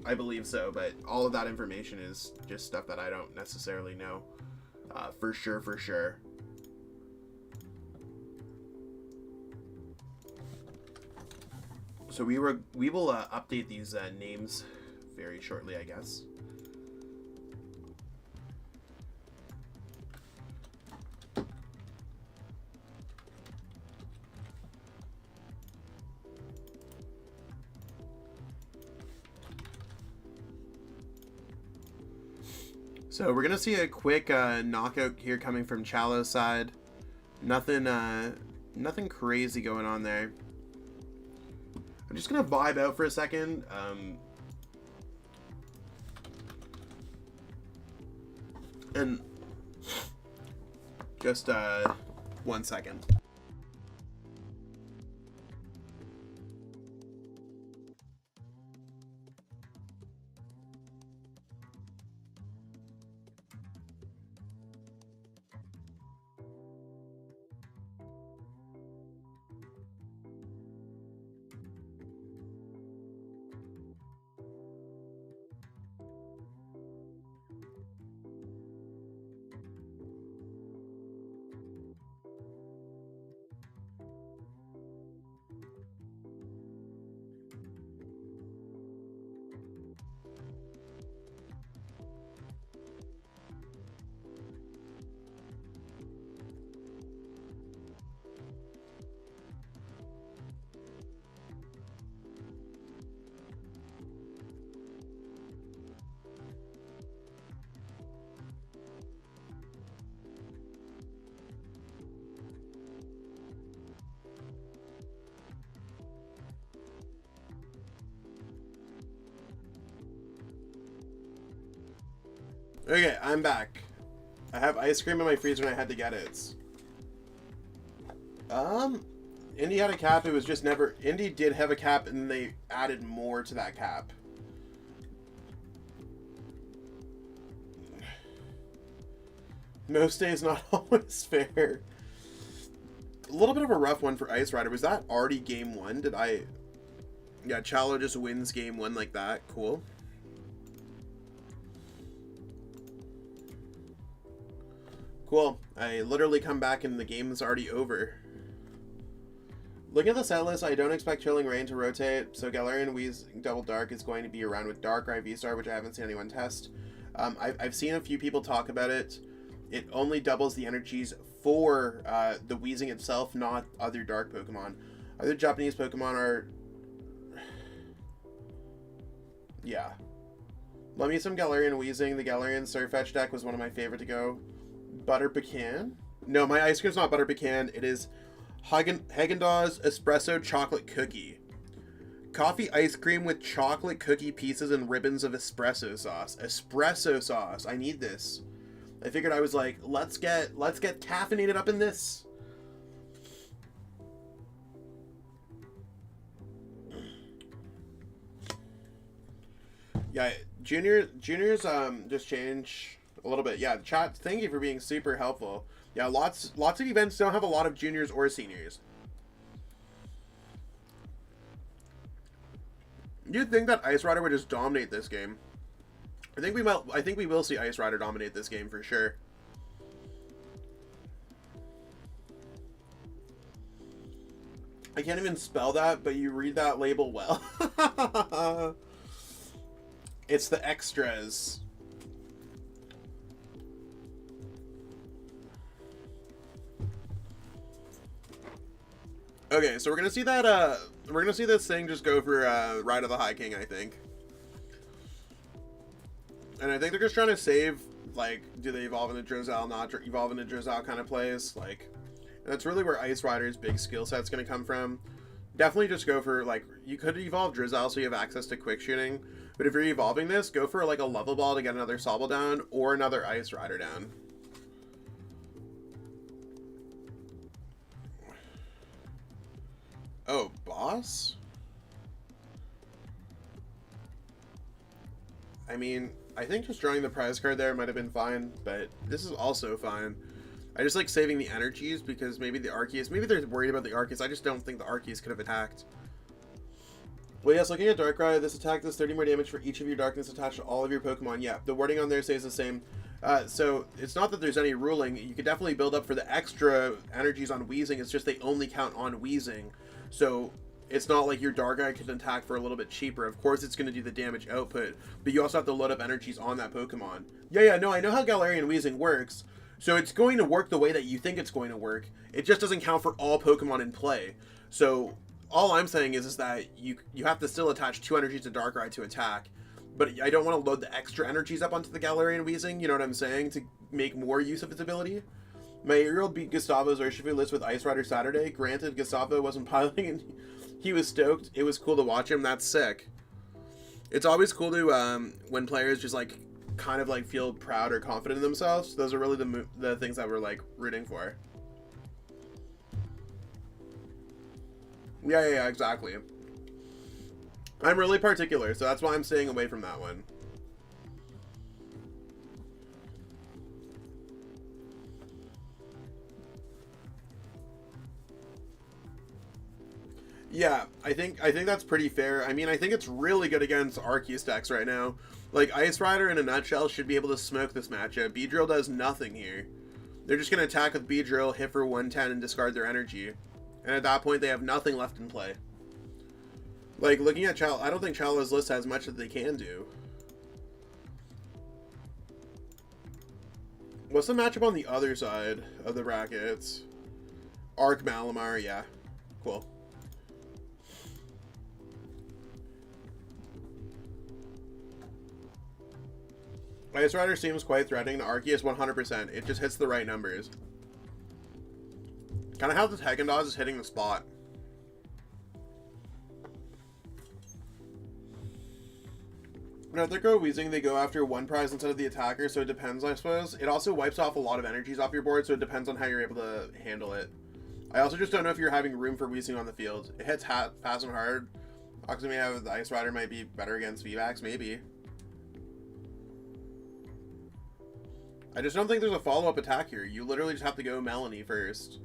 I believe so, but all of that information is just stuff that I don't necessarily know. For sure. So we will update these names very shortly, I guess. So we're gonna see a quick knockout here coming from Chalo's side. Nothing crazy going on there. I'm just gonna vibe out for a second. And just 1 second. Okay, I'm back. I have ice cream in my freezer and I had to get it. Indy had a cap, it was just never... Indy did have a cap and they added more to that cap. Most days not always fair. A little bit of a rough one for Ice Rider. Was that already game one? Did I... Yeah, Chalo just wins game one like that. Cool. Cool. I literally come back and the game is already over. Looking at the set list, I don't expect Chilling Rain to rotate, so Galarian Wheeze Double Dark is going to be around with Dark or IV-Star, which I haven't seen anyone test. I've seen a few people talk about it. It only doubles the energies for the Weezing itself, not other Dark Pokemon. Other Japanese Pokemon are... Yeah. Love me some Galarian Weezing. The Galarian Surfetch deck was one of my favorite to go. Butter Pecan? No, my ice cream's not Butter Pecan. It is Haagen-Dazs Espresso Chocolate Cookie. Coffee ice cream with chocolate cookie pieces and ribbons of espresso sauce. Espresso sauce. I need this. I figured I was like, let's get caffeinated up in this. Yeah, juniors just change a little bit. Yeah, chat, thank you for being super helpful. Yeah, lots of events don't have a lot of juniors or seniors. You'd think that Ice Rider would just dominate this game. I think we will see Ice Rider dominate this game for sure. I can't even spell that, but you read that label well. It's the extras. Okay, so we're gonna see that, we're gonna see this thing just go for, Ride of the High King, I think. And I think they're just trying to save, like, do they evolve into Drizzle, not evolve into Drizzle kind of plays, like, and that's really where Ice Rider's big skill set's gonna come from. Definitely just go for, like, you could evolve Drizzle so you have access to quick shooting, but if you're evolving this, go for, like, a level ball to get another Sobble down, or another Ice Rider down. Oh, boss? I mean, I think just drawing the prize card there might have been fine, but this is also fine. I just like saving the energies because maybe the Arceus, maybe they're worried about the Arceus. I just don't think the Arceus could have attacked. Well, yes, looking at Darkrai, this attack does 30 more damage for each of your darkness attached to all of your Pokemon. Yeah, the wording on there stays the same. So it's not that there's any ruling. You could definitely build up for the extra energies on Weezing. It's just they only count on Weezing. So it's not like your Darkrai can attack for a little bit cheaper. Of course, it's going to do the damage output, but you also have to load up energies on that Pokemon. Yeah, no, I know how Galarian Weezing works. So it's going to work the way that you think it's going to work. It just doesn't count for all Pokemon in play. So all I'm saying is that you have to still attach 2 energies to Darkrai to attack. But I don't want to load the extra energies up onto the Galarian Weezing, you know what I'm saying, to make more use of its ability. My 8-year-old beat Gustavo's Urshifu list with Ice Rider Saturday. Granted, Gustavo wasn't piloting and he was stoked. It was cool to watch him. That's sick. It's always cool to, when players just, like, kind of, like, feel proud or confident in themselves. Those are really the things that we're, like, rooting for. Yeah, exactly. I'm really particular, so that's why I'm staying away from that one. Yeah, I think that's pretty fair. I mean, I think it's really good against Arceus decks right now. Like, Ice Rider in a nutshell should be able to smoke this matchup. Beedrill does nothing here. They're just going to attack with Beedrill, hit for 110, and discard their energy. And at that point, they have nothing left in play. Like, looking at Chal, I don't think Chala's list has much that they can do. What's the matchup on the other side of the brackets? Arc Malamar, yeah. Cool. Ice Rider seems quite threatening. The Arceus 100%. It just hits the right numbers. Kind of how the Tekken Dodge is hitting the spot. Now, if they're Weezing, they go after one prize instead of the attacker, so it depends, I suppose. It also wipes off a lot of energies off your board, so it depends on how you're able to handle it. I also just don't know if you're having room for Weezing on the field. It hits fast and hard. Oxymia with the Ice Rider might be better against VVAX, maybe. I just don't think there's a follow-up attack here. You literally just have to go Melanie first.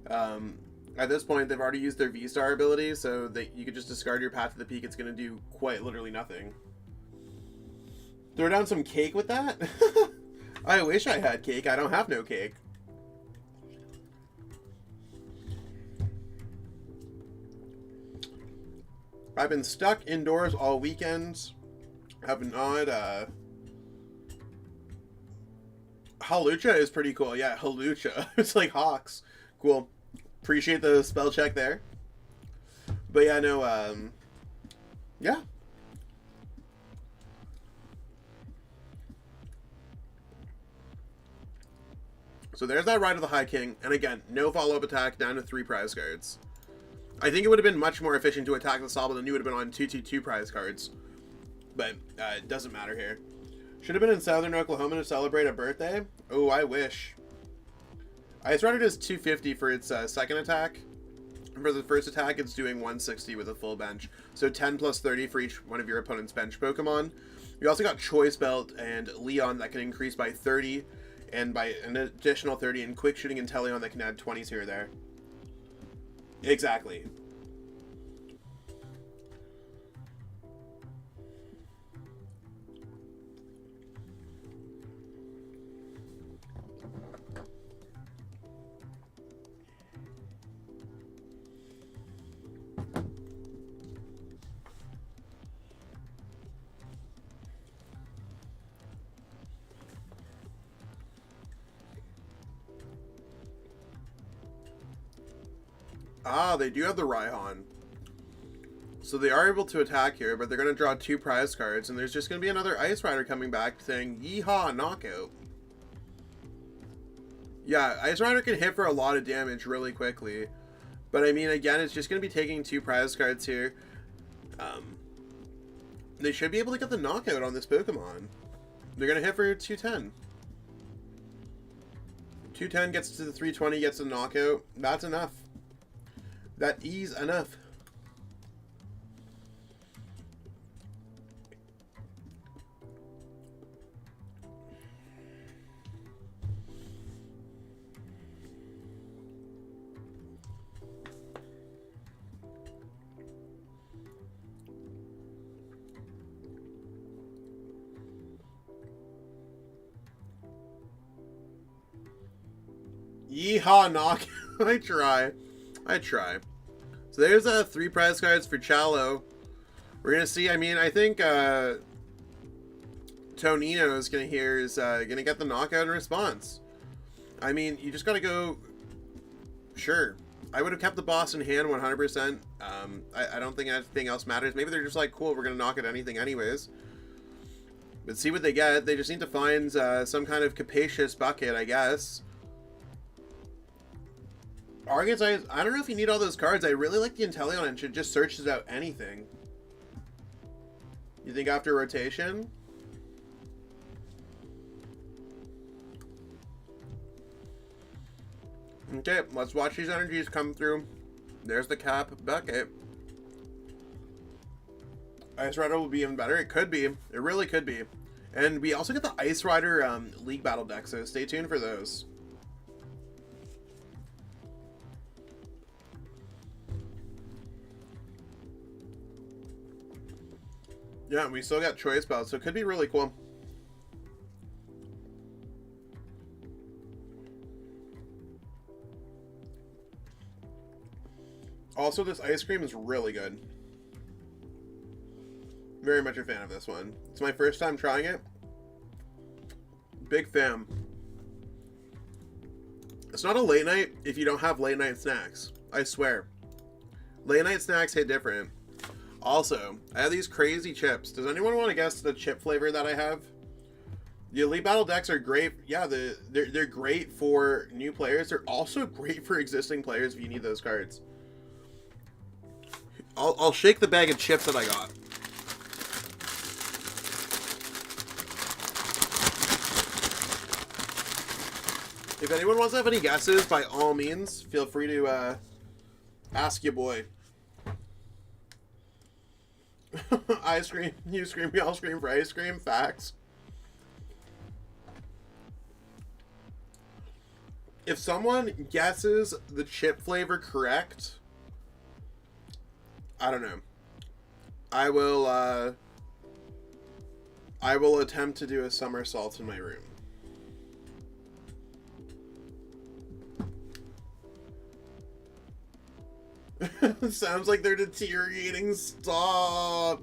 At this point, they've already used their V-Star ability, so you could just discard your Path to the Peak. It's going to do quite literally nothing. Throw down some cake with that? I wish I had cake. I don't have no cake. I've been stuck indoors all weekend. Have not, Halucha is pretty cool. Yeah, Halucha. It's like Hawks. Cool. Appreciate the spell check there. But yeah, no, yeah. So there's that Ride of the High King. And again, no follow-up attack, down to 3 prize cards. I think it would have been much more efficient to attack the Sobble than you would have been on 2/2/2 prize cards. But it doesn't matter here. Should have been in Southern Oklahoma to celebrate a birthday. Oh, I wish. Ice Rider does 250 for its second attack. And for the first attack, it's doing 160 with a full bench. So 10 plus 30 for each one of your opponent's bench Pokemon. You also got Choice Belt and Leon that can increase by 30. And by an additional 30 in Quick Shooting and Teleon that can add 20s here or there. Exactly. Ah, they do have the Raihan. So they are able to attack here, but they're going to draw 2 prize cards, and there's just going to be another Ice Rider coming back saying, yeehaw, knockout. Yeah, Ice Rider can hit for a lot of damage really quickly. But I mean, again, it's just going to be taking 2 prize cards here. They should be able to get the knockout on this Pokemon. They're going to hit for 210. 210 gets to the 320, gets the knockout. That's enough. That is enough. Yeehaw, knock. I try. So there's 3 prize cards for Chalo. We're gonna see. I mean, I think Tonino is gonna get the knockout in response. I mean, you just gotta go. Sure, I would have kept the boss in hand 100%. I don't think anything else matters. Maybe they're just like, cool, we're gonna knock at anything anyways. But see what they get. They just need to find some kind of capacious bucket, I guess. Argus, I don't know if you need all those cards. I really like the Inteleon and should just searches out anything. You think after rotation? Okay, let's watch these energies come through. There's the cap bucket. Ice Rider will be even better. It could be. It really could be. And we also get the Ice Rider League Battle deck, so stay tuned for those. Yeah, we still got choice belts, so it could be really cool. Also, this ice cream is really good. Very much a fan of this one. It's my first time trying it. Big fan. It's not a late night if you don't have late night snacks. I swear. Late night snacks hit different. Also, I have these crazy chips. Does anyone want to guess the chip flavor that I have? The Elite Battle decks are great. Yeah, they're great for new players. They're also great for existing players if you need those cards. I'll shake the bag of chips that I got. If anyone wants to have any guesses, by all means, feel free to ask your boy. I scream, you scream, we all scream for ice cream. Facts. If someone guesses the chip flavor correct, I don't know. I will attempt to do a somersault in my room. Sounds like they're deteriorating. Stop.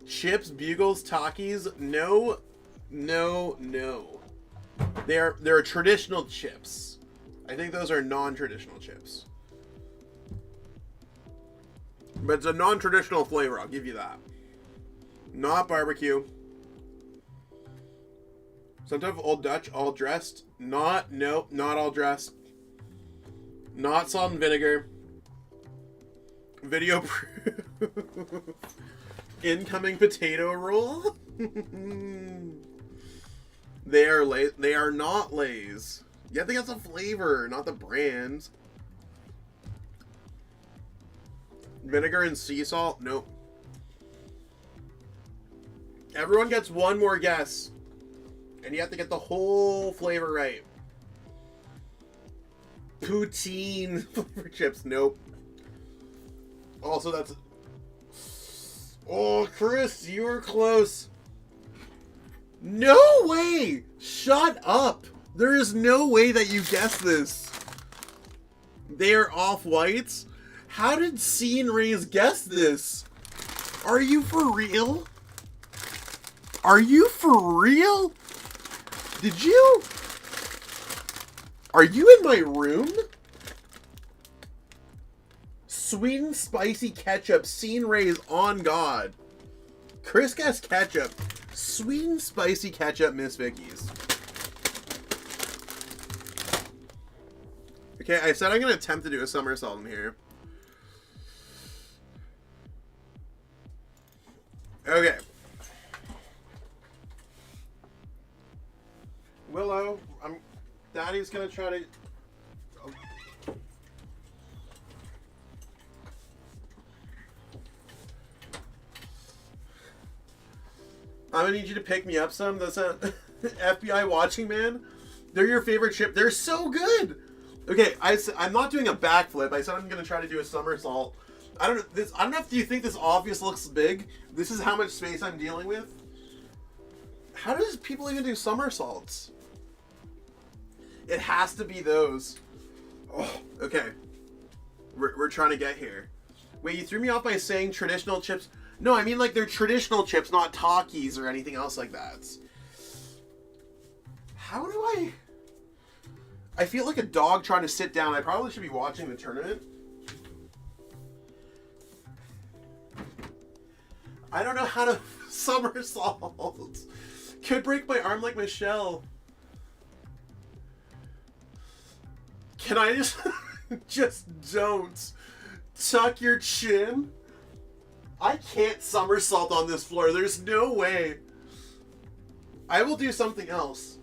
Chips, bugles, Takis. No. They're traditional chips. I think those are non-traditional chips. But it's a non-traditional flavor, I'll give you that. Not barbecue. Some type of Old Dutch, all dressed. Not all dressed. Not salt and vinegar. Video proof. Incoming potato roll. They are not Lay's. Yeah, I think that's a flavor, not the brand. Vinegar and sea salt? Nope. Everyone gets one more guess. And you have to get the whole flavor right. Poutine flavor chips? Nope. Also, that's... Oh, Chris, you were close. No way! Shut up! There is no way that you guessed this. They are off-whites? How did Scene Rays guess this? Are you for real? Are you for real? Did you? Are you in my room? Sweet and spicy ketchup, Scene Rays on God. Chris guessed ketchup. Sweet and spicy ketchup, Miss Vicky's. Okay, I said I'm going to attempt to do a somersault in here. Okay. Willow, Daddy's going to try to... Oh. I'm going to need you to pick me up some. That's a FBI watching, man. They're your favorite chip. They're so good. Okay, I'm not doing a backflip. I said I'm going to try to do a somersault. I don't know if you think this obvious looks big. This is how much space I'm dealing with. How does people even do somersaults? It has to be those. Oh, okay. We're trying to get here. Wait, you threw me off by saying traditional chips. No, I mean like they're traditional chips, not Takis or anything else like that. How do I feel like a dog trying to sit down. I probably should be watching the tournament. I don't know how to somersault. Could break my arm like Michelle. Can I just don't tuck your chin? I can't somersault on this floor. There's no way. I will do something else.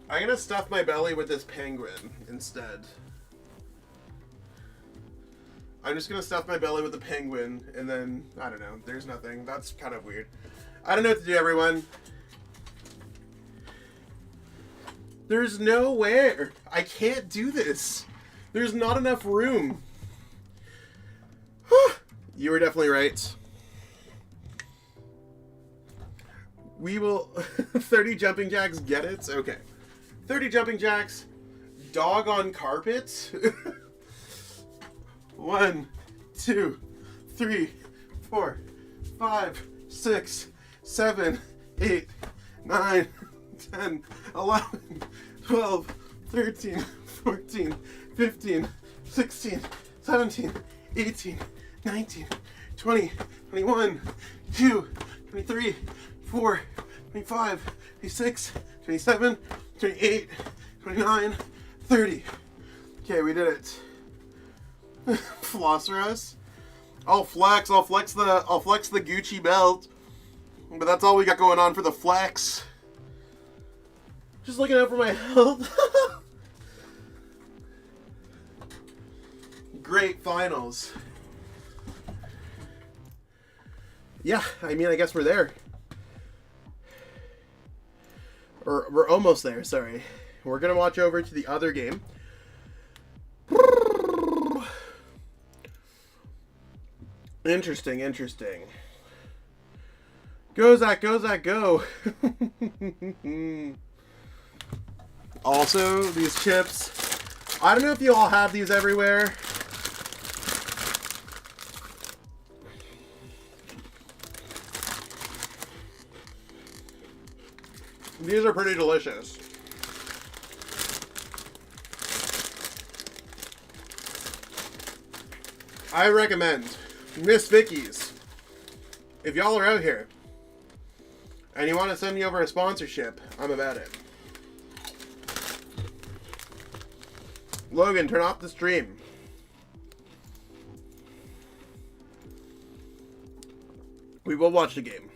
I'm gonna stuff my belly with this penguin instead. I'm just gonna stuff my belly with the penguin and then, I don't know, there's nothing. That's kind of weird. I don't know what to do, everyone. There's nowhere. I can't do this. There's not enough room. You were definitely right. We will... 30 jumping jacks, get it? Okay. 30 jumping jacks. Dog on carpet. 1, 2, 3, 4, 5, 6, 7, 8, 9, 10, 11, 12, 13, 14, 15, 16, 17, 18, 19, 20, 21, 22, 23, 24, 25, 26, 27, 28, 29, 30. Okay, we did it. Flosseros. I'll flex the Gucci belt. But that's all we got going on for the flex. Just looking out for my health. Great finals. Yeah, I mean, I guess we're there. Or we're almost there, sorry. We're going to watch over to the other game. Interesting, interesting. Go, Zach, go. Also, these chips. I don't know if you all have these everywhere. These are pretty delicious. I recommend Miss Vicky's. If y'all are out here and you want to send me over a sponsorship, I'm about it. Logan, turn off the stream. We will watch the game.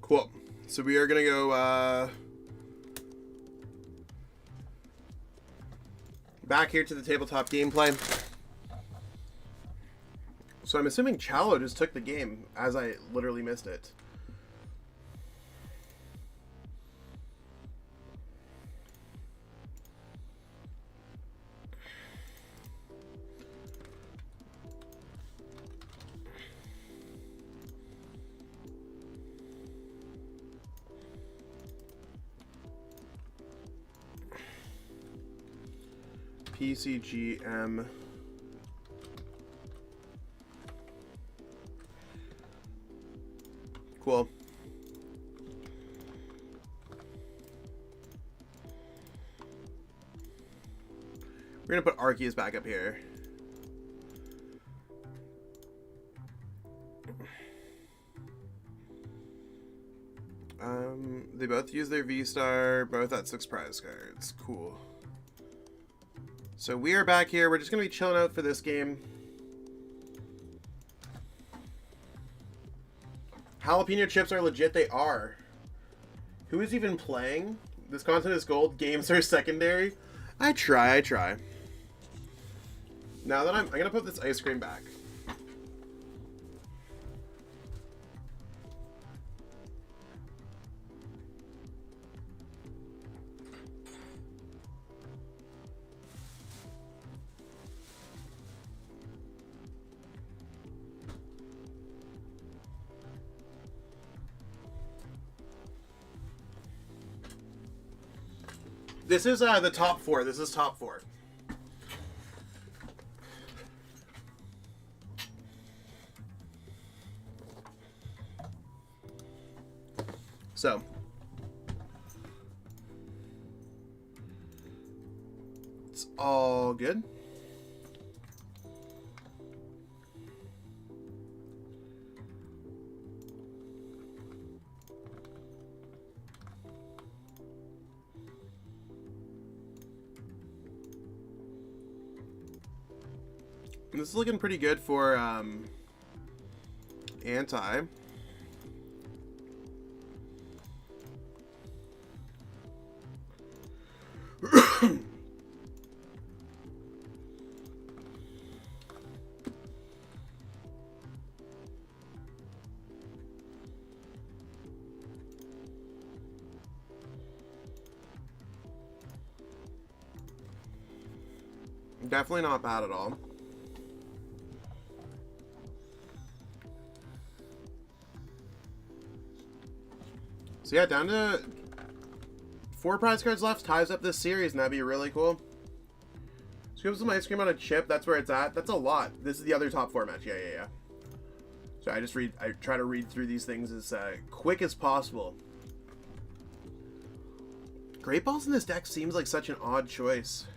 Cool. So we are going to go back here to the tabletop gameplay. So I'm assuming Chalo just took the game as I literally missed it. PCGM. Cool. We're gonna put Arceus back up here. They both use their V-Star, both at 6 prize cards. Cool. So we are back here. We're just gonna be chilling out for this game. Jalapeno chips are legit. They are. Who is even playing? This content is gold. Games are secondary. I try. Now that I'm gonna put this ice cream back. This is the top 4. This is top 4. So, it's all good. This is looking pretty good for anti. Definitely not bad at all. So yeah, down to 4 prize cards left. Ties up this series, and that'd be really cool. Scoop some ice cream on a chip. That's where it's at. That's a lot. This is the other top 4 match. Yeah. So I try to read through these things as quick as possible. Great Balls in this deck seems like such an odd choice.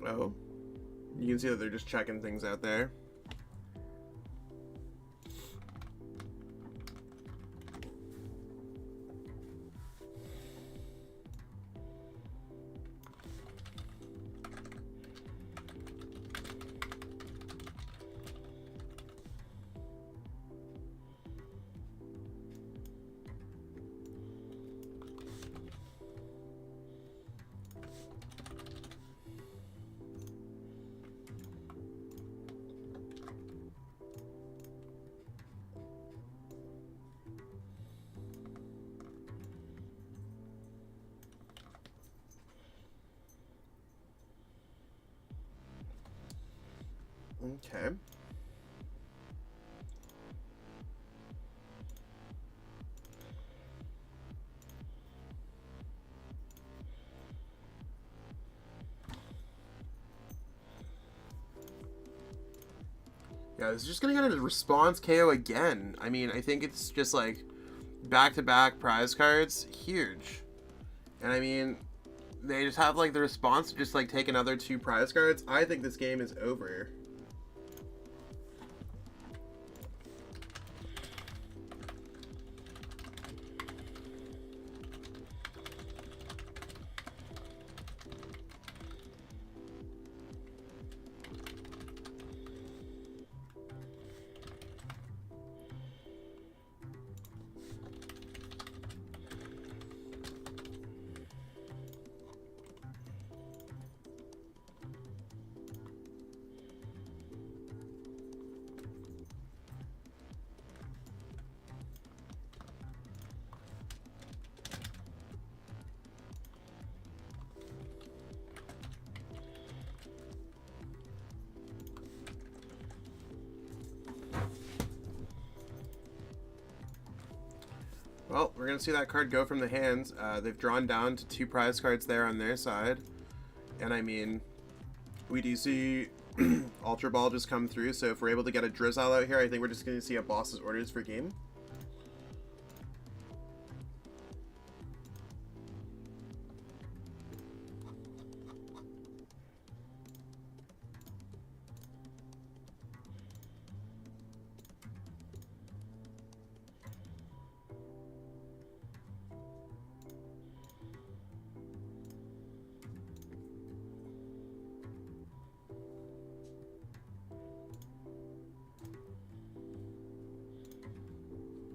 Oh, you can see that they're just checking things out there. Okay. Yeah, this is just gonna get a response KO again. I mean, I think it's just like back-to-back prize cards. Huge. And I mean, they just have like the response to just like take another 2 prize cards. I think this game is over. Well, we're going to see that card go from the hands. They've drawn down to 2 prize cards there on their side. And I mean, we do see Ultra Ball just come through. So if we're able to get a Drizzle out here, I think we're just going to see a boss's orders for game.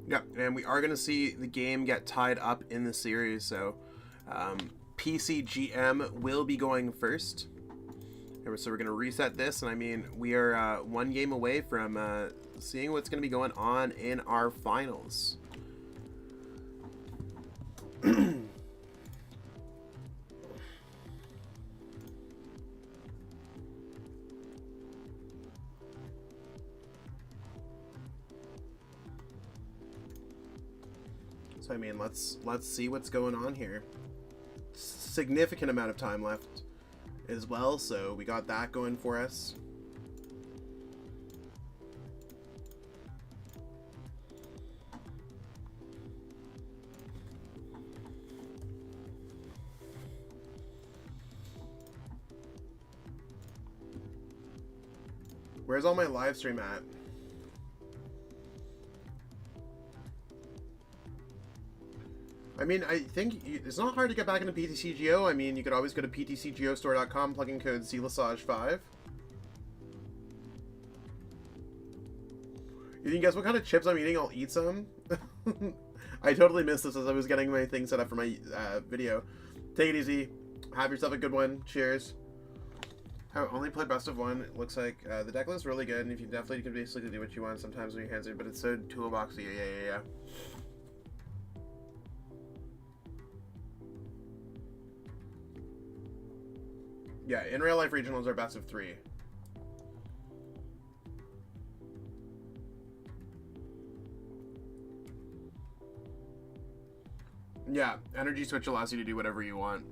Yep, and we are going to see the game get tied up in the series, so PCGM will be going first. So we're going to reset this, and I mean, we are 1 game away from seeing what's going to be going on in our finals. So I mean, let's see what's going on here. Significant amount of time left as well, so we got that going for us. Where's all my live stream at? I mean, I think it's not hard to get back into PTCGO. I mean, you could always go to ptcgostore.com, plug in code Lesage5. You can guess what kind of chips I'm eating? I'll eat some. I totally missed this as I was getting my thing set up for my video. Take it easy. Have yourself a good one. Cheers. I only played best of 1. It looks like the deck list is really good, and if you definitely can basically do what you want sometimes when your hands are, but it's so toolboxy. Yeah. Yeah, in real life regionals are best of 3. Yeah, Energy Switch allows you to do whatever you want.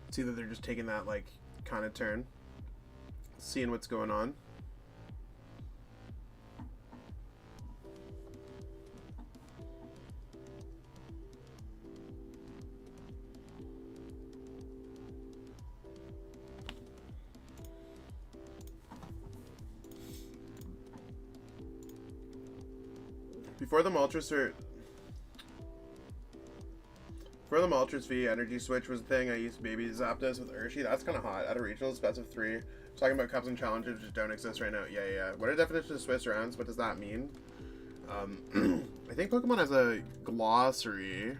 It's either they're just taking that, like, kind of turn, seeing what's going on. Before the Maltras V Energy Switch was a thing, I used Baby Zapdos with Urshi. That's kind of hot. At a regionals, best of 3. Talking about cups and challenges which don't exist right now. Yeah. What are definitions of Swiss rounds? What does that mean? I think Pokemon has a glossary.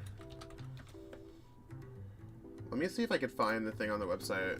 Let me see if I could find the thing on the website.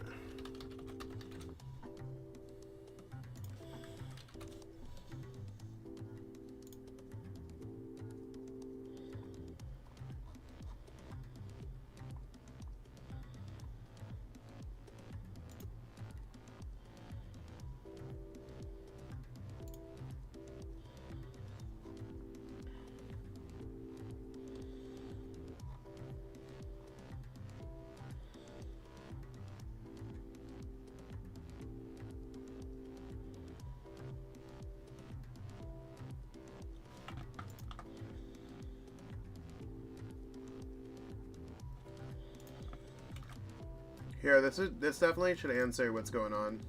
Here, this definitely should answer what's going on.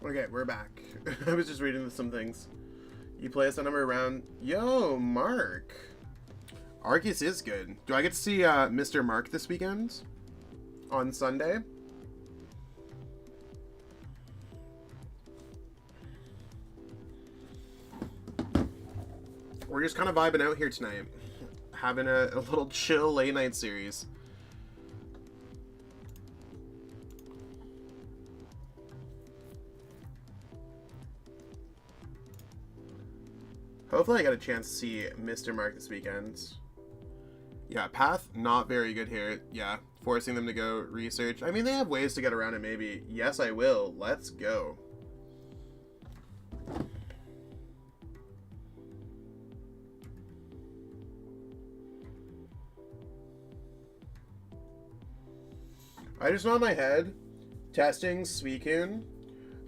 Okay, we're back. I was just reading some things. You play us a number around. Yo, Mark. Arceus is good. Do I get to see Mr. Mark this weekend? On Sunday? We're just kind of vibing out here tonight. Having a little chill late night series. Hopefully I get a chance to see Mr. Mark this weekend. Yeah, Path, not very good here. Yeah, forcing them to go research. I mean, they have ways to get around it, maybe. Yes, I will. Let's go. I just know in my head, testing Suicune.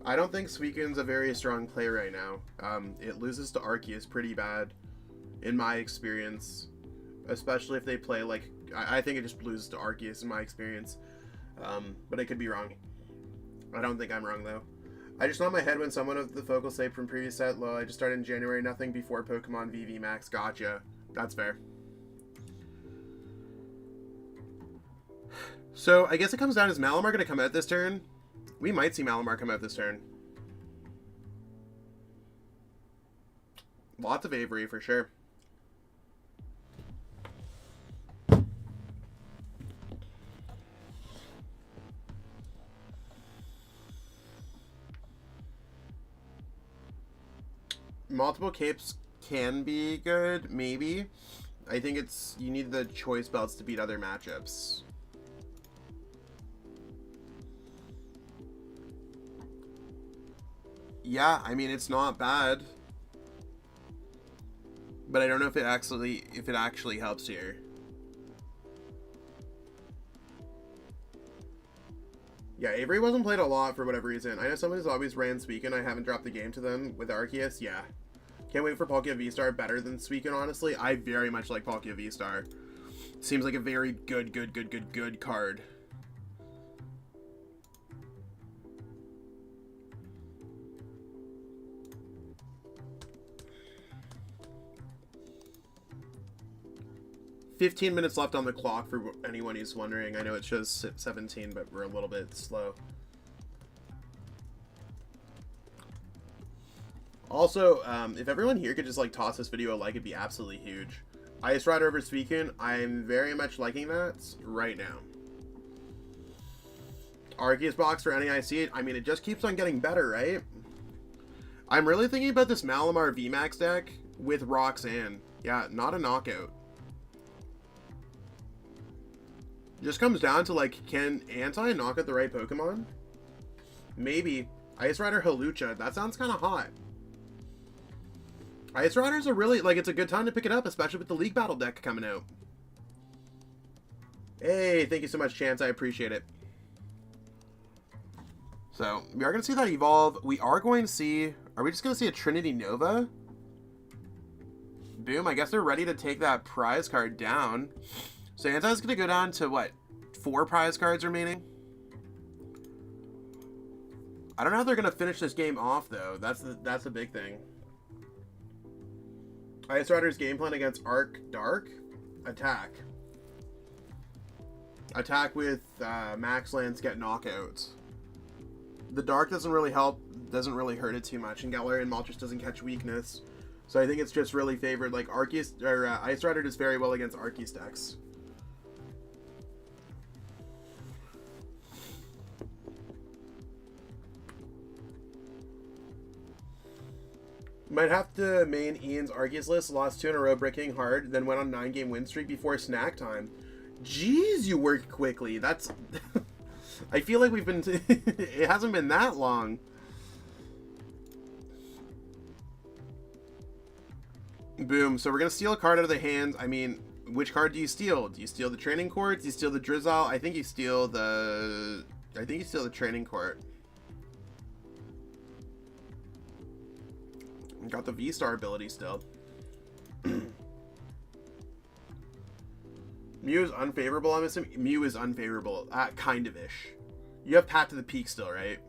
I don't think Suicune's a very strong play right now. It loses to Arceus pretty bad, in my experience. Especially if they play, like, I think it just loses to Arceus in my experience. But I could be wrong. I don't think I'm wrong, though. I just know in my head when someone of the focal state from previous set, I just started in January, nothing before Pokemon VV Max. Gotcha. That's fair. So, I guess it comes down, is Malamar going to come out this turn? We might see Malamar come out this turn. Lots of Avery, for sure. Multiple capes can be good, maybe. I think it's, you need the choice belts to beat other matchups. Yeah, I mean, it's not bad. But I don't know if it actually helps here. Yeah, Avery wasn't played a lot for whatever reason. I know someone who's always ran Suicune. I haven't dropped the game to them with Arceus. Yeah. Can't wait for Palkia V-Star better than Suicune, honestly. I very much like Palkia V-Star. Seems like a very good card. $15 minutes left on the clock for anyone who's wondering. I know it shows 17, but we're a little bit slow. Also, if everyone here could just like toss this video a like, it'd be absolutely huge. Ice Rider over Suicune, I'm very much liking that right now. Arceus box for NAIC, I mean, it just keeps on getting better, right? I'm really thinking about this Malamar VMAX deck with Roxanne. Yeah, not a knockout. Just comes down to, like, can Anti knock out the right Pokemon? Maybe. Ice Rider Hawlucha, that sounds kind of hot. Ice Riders are really, like, it's a good time to pick it up, especially with the League Battle deck coming out. Hey, thank you so much, Chance, I appreciate it. So, we are going to see that evolve. We are going to see, are we just going to see a Trinity Nova? Boom, I guess they're ready to take that prize card down. So Anti's going to go down to, what, 4 prize cards remaining? I don't know how they're going to finish this game off, though. That's the big thing. Ice Rider's game plan against Arc Dark. Attack. Attack with Max Lance, get knockouts. The Dark doesn't really help, doesn't really hurt it too much, and Galarian Moltres doesn't catch weakness. So I think it's just really favored. Like, Arceus, or Ice Rider does very well against Arceus decks. Might have to main Ian's Arceus list. Lost 2 in a row, breaking hard, then went on 9-game win streak before snack time. Jeez, you work quickly. That's... I feel like we've been... it hasn't been that long. Boom. So we're going to steal a card out of the hand. I mean, which card do you steal? Do you steal the Training Court? Do you steal the Drizzle? I think you steal the... Training Court. Got the V-Star ability still. Mew is unfavorable, I'm assuming. Mew is unfavorable. Kind of-ish. You have Path to the Peak still, right?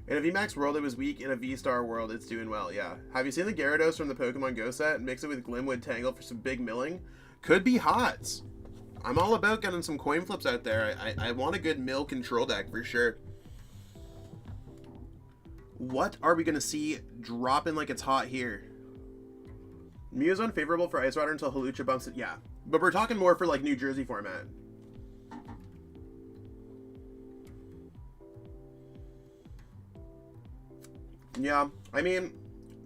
In a VMAX world, it was weak. In a V-Star world, it's doing well, yeah. Have you seen the Gyarados from the Pokemon Go set? Mix it with Glimwood Tangle for some big milling. Could be hot. I'm all about getting some coin flips out there. I want a good mill control deck for sure. What are we going to see dropping like it's hot here? Mew is unfavorable for Ice Rider until Hawlucha bumps it. Yeah, but we're talking more for like New Jersey format. Yeah, I mean,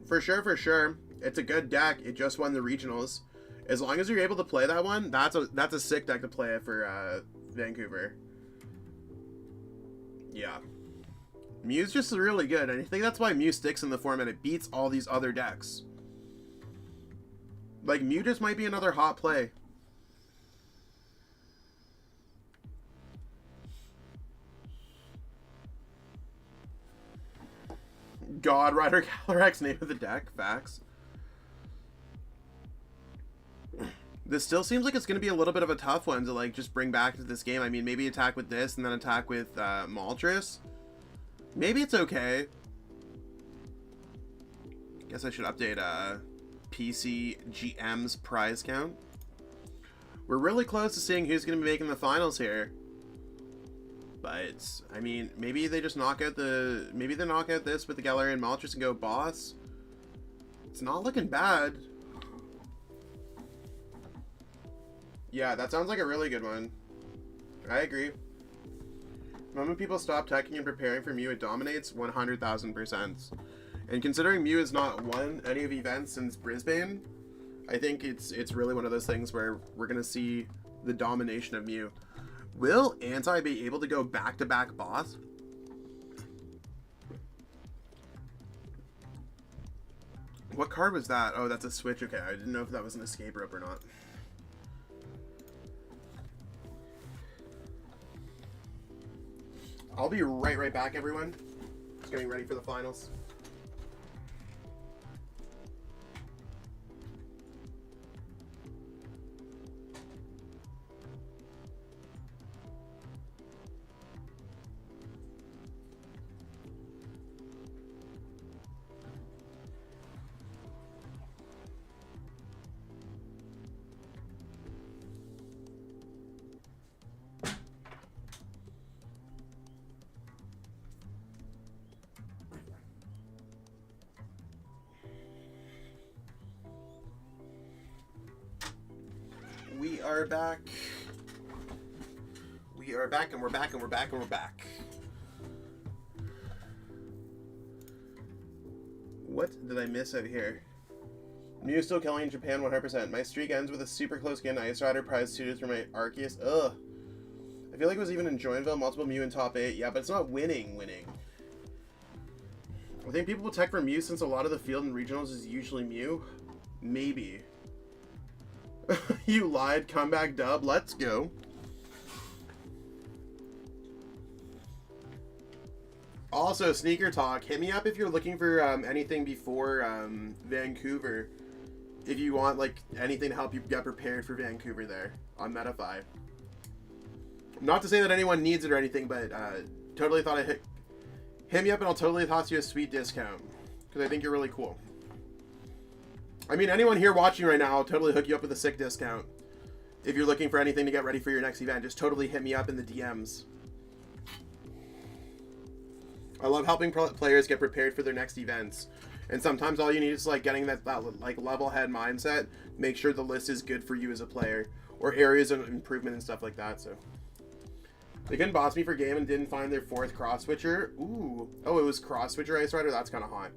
for sure, it's a good deck. It just won the regionals. As long as you're able to play that one, that's a sick deck to play for Vancouver. Yeah, Mew's just really good, and I think that's why Mew sticks in the format. It beats all these other decks. Like, Mew just might be another hot play. God Rider Calyrex, name of the deck. Facts. This still seems like it's going to be a little bit of a tough one to, like, just bring back to this game. I mean, maybe attack with this and then attack with Moltres. Maybe it's okay. Guess I should update PCGM's prize count. We're really close to seeing who's going to be making the finals here. But, I mean, maybe they just knock out the... Maybe they knock out this with the Galarian Moltres and go boss. It's not looking bad. Yeah, that sounds like a really good one. I agree. The moment people stop teching and preparing for Mew, it dominates 100,000%. And considering Mew has not won any of the events since Brisbane, I think it's really one of those things where we're going to see the domination of Mew. Will Anti be able to go back-to-back boss? What card was that? Oh, that's a switch. Okay, I didn't know if that was an escape rope or not. I'll be right back, everyone. Just getting ready for the finals. We are back. We are back, and we're back, and we're back, and we're back. What did I miss out here? Mew still killing in Japan 100%. My streak ends with a super close game. Ice Rider prize suited through my Arceus. Ugh. I feel like it was even in Joinville. Multiple Mew in top 8. Yeah, but it's not winning. I think people will tech for Mew since a lot of the field in regionals is usually Mew. Maybe. You lied. Comeback dub. Let's go. Also, Sneaker Talk, hit me up if you're looking for anything before Vancouver. If you want like anything to help you get prepared for Vancouver there on Metafy. Not to say that anyone needs it or anything, but totally thought I'd hit me up and I'll totally toss you a sweet discount. Because I think you're really cool. I mean, anyone here watching right now, I'll totally hook you up with a sick discount. If you're looking for anything to get ready for your next event, just totally hit me up in the DMs. I love helping players get prepared for their next events. And sometimes all you need is like getting that like level head mindset. Make sure the list is good for you as a player. Or areas of improvement and stuff like that, so. They couldn't boss me for game and didn't find their 4th cross switcher. Ooh. Oh, it was cross switcher Ice Rider? That's kind of hot.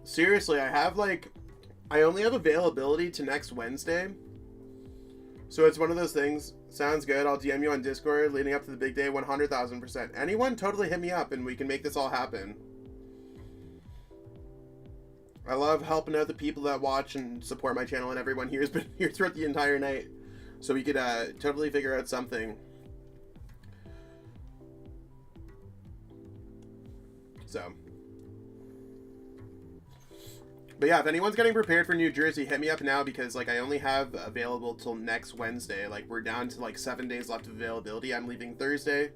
Seriously, I only have availability to next Wednesday. So it's one of those things. Sounds good. I'll DM you on Discord leading up to the big day 100,000%. Anyone, totally hit me up and we can make this all happen. I love helping out the people that watch and support my channel, and everyone here has been here throughout the entire night. So we could totally figure out something. So. But yeah, if anyone's getting prepared for New Jersey, hit me up now because like I only have available till next Wednesday. Like we're down to like 7 days left of availability. I'm leaving Thursday.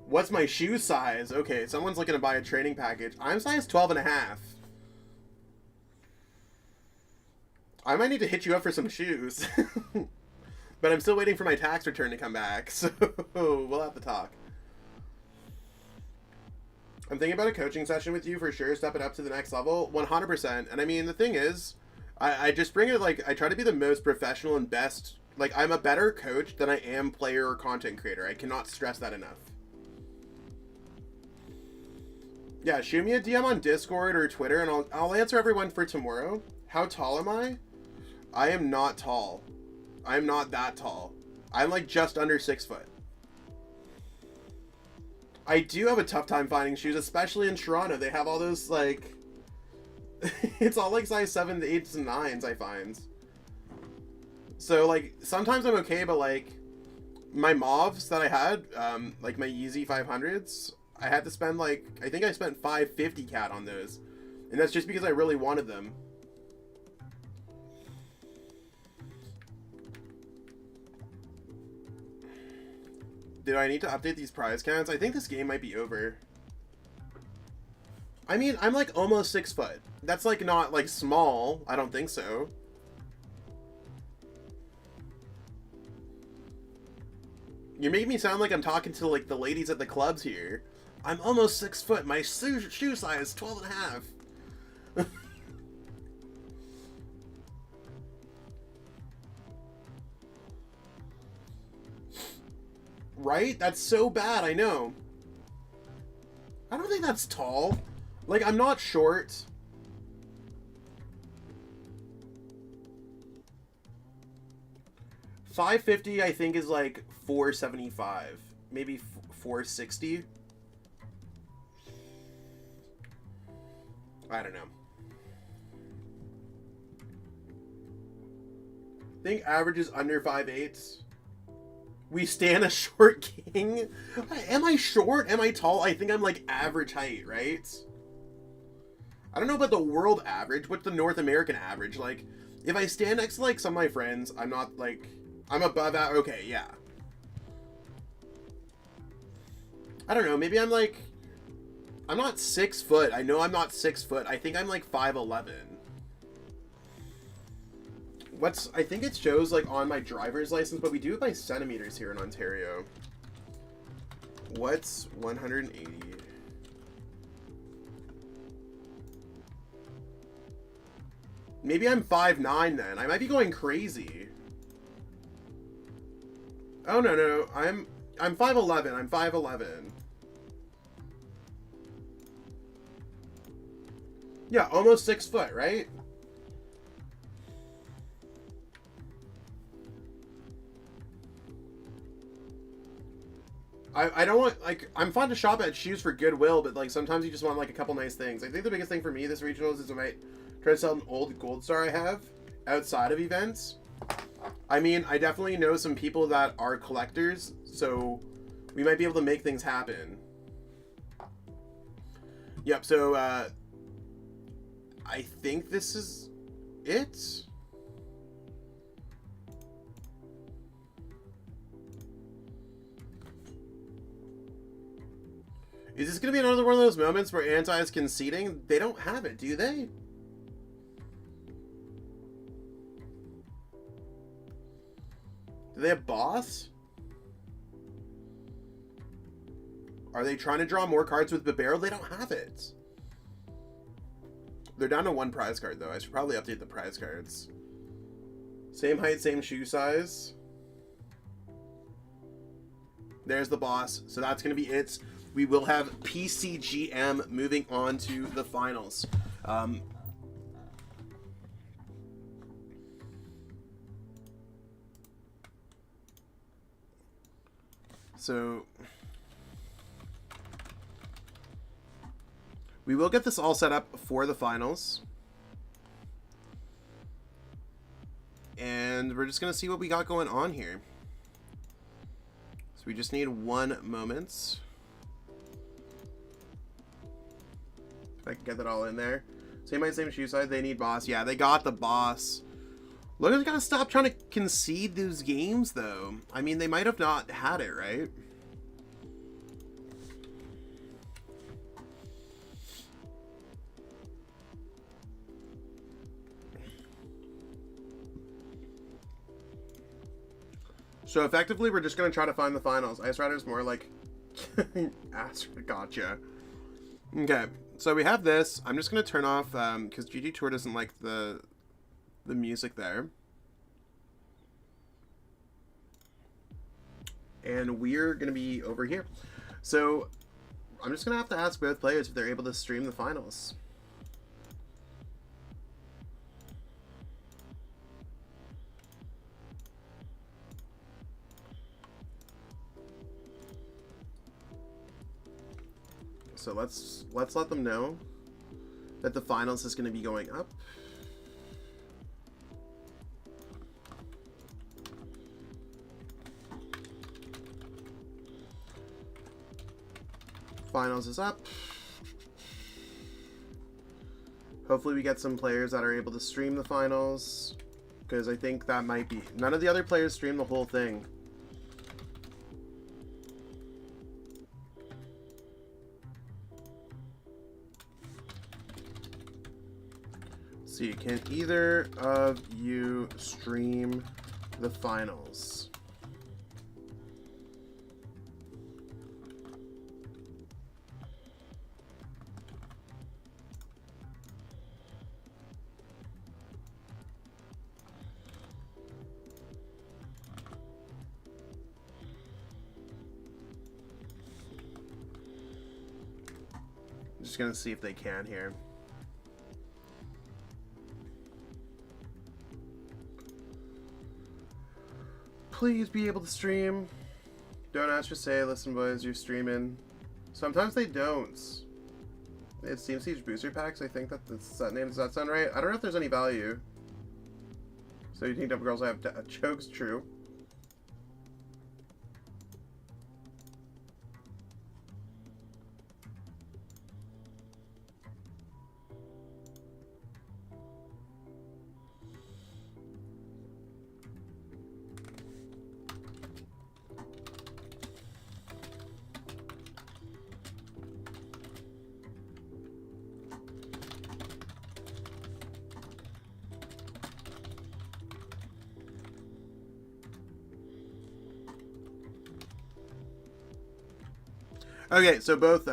What's my shoe size? Okay, someone's looking to buy a training package. I'm size 12 and a half. I might need to hit you up for some shoes. But I'm still waiting for my tax return to come back, so we'll have to talk. I'm thinking about a coaching session with you for sure, step it up to the next level, 100%. And I mean, the thing is, I just bring it, like, I try to be the most professional and best, like, I'm a better coach than I am player or content creator. I cannot stress that enough. Yeah, shoot me a DM on Discord or Twitter, and I'll answer everyone for tomorrow. How tall am I? I am not tall. I'm not that tall. I'm like just under 6 foot. I do have a tough time finding shoes, especially in Toronto. They have all those like, it's all like size 7s, 8s, and 9s I find. So like sometimes I'm okay, but like my mauves that I had, like my Yeezy 500s, I had to spend like, I think I spent $550 CAD on those. And that's just because I really wanted them. Do I need to update these prize counts? I think this game might be over. I mean, I'm like almost 6 foot. That's like not like small. I don't think so. You're making me sound like I'm talking to like the ladies at the clubs here. I'm almost 6 foot. My shoe size is 12 and a half. Right? That's so bad, I know. I don't think that's tall. Like, I'm not short. $550, I think, is like $475. Maybe $460. I don't know. I think average is under 5'8". We stand a short king. Am I short? Am I tall? I think I'm like average height, right? I don't know about the world average. What's the North American average? Like, if I stand next to like some of my friends, I'm not like, I'm above that. Okay, yeah. I don't know. Maybe I'm like, I'm not 6 foot. I know I'm not 6 foot. I think I'm like 5'11". I think it shows like on my driver's license, but we do it by centimeters here in Ontario. What's 180? Maybe I'm 5'9" then. I might be going crazy. Oh no, I'm 5'11". I'm 5'11". Yeah, almost 6 foot, right? I don't want, like, I'm fun to shop at shoes for Goodwill, but, like, sometimes you just want, like, a couple nice things. I think the biggest thing for me this regionals is I might try to sell an old Gold Star I have outside of events. I mean, I definitely know some people that are collectors, so we might be able to make things happen. Yep, so, I think this is it. Is this going to be another one of those moments where Anti is conceding? They don't have it, do they? Do they have Boss? Are they trying to draw more cards with Bibero? They don't have it. They're down to 1 prize card, though. I should probably update the prize cards. Same height, same shoe size. There's the Boss. So that's going to be it. We will have PCGM moving on to the finals. So we will get this all set up for the finals. And we're just going to see what we got going on here. So we just need 1 moment. If I can get that all in there. Same shoe size. They need boss. Yeah, they got the boss. Logan's gotta stop trying to concede those games, though. I mean, they might have not had it, right? So effectively, we're just gonna try to find the finals. Ice Rider's more like gotcha. Okay, so we have this. I'm just gonna turn off because GG Tour doesn't like the music there. And we're gonna be over here. So I'm just gonna have to ask both players if they're able to stream the finals. So let's let them know that the finals is going to be going up. Finals is up. Hopefully we get some players that are able to stream the finals, because I think that might be... None of the other players stream the whole thing. See, can either of you stream the finals? Just gonna see if they can here. Please be able to stream. Don't ask, just say, listen boys, you're streaming. Sometimes they don't. It's Team Siege booster packs, I think that's that name. Does that sound right? I don't know if there's any value. So you think double girls have chokes? True. Okay, so both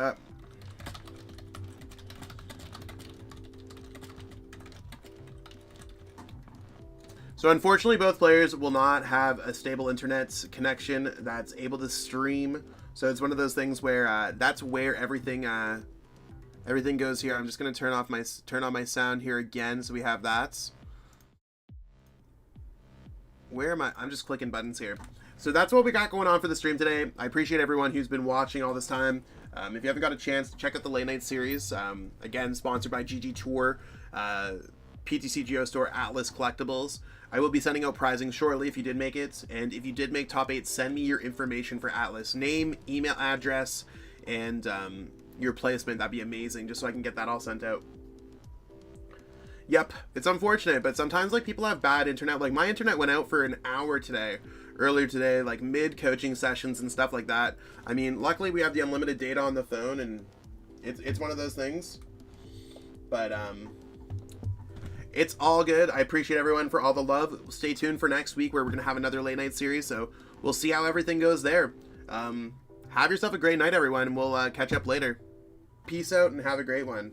so unfortunately both players will not have a stable internet connection that's able to stream. So it's one of those things where that's where everything goes here. I'm just going to turn on my sound here again, so we have that. Where am I? I'm just clicking buttons here. So that's what we got going on for the stream today. I appreciate everyone who's been watching all this time. If you haven't got a chance, check out the Late Night series. Again, sponsored by GG Tour, PTCGO store, Atlas Collectibles. I will be sending out prizing shortly if you did make it. And if you did make top 8, send me your information for Atlas. Name, email address, and your placement. That'd be amazing, just so I can get that all sent out. Yep, it's unfortunate, but sometimes like people have bad internet. Like my internet went out for an hour earlier today, like mid coaching sessions and stuff like that. I mean, luckily we have the unlimited data on the phone, and it's one of those things. But it's all good. I appreciate everyone for all the love. Stay tuned for next week where we're gonna have another late night series. So we'll see how everything goes there. Have yourself a great night, everyone, and we'll catch up later. Peace out and have a great one.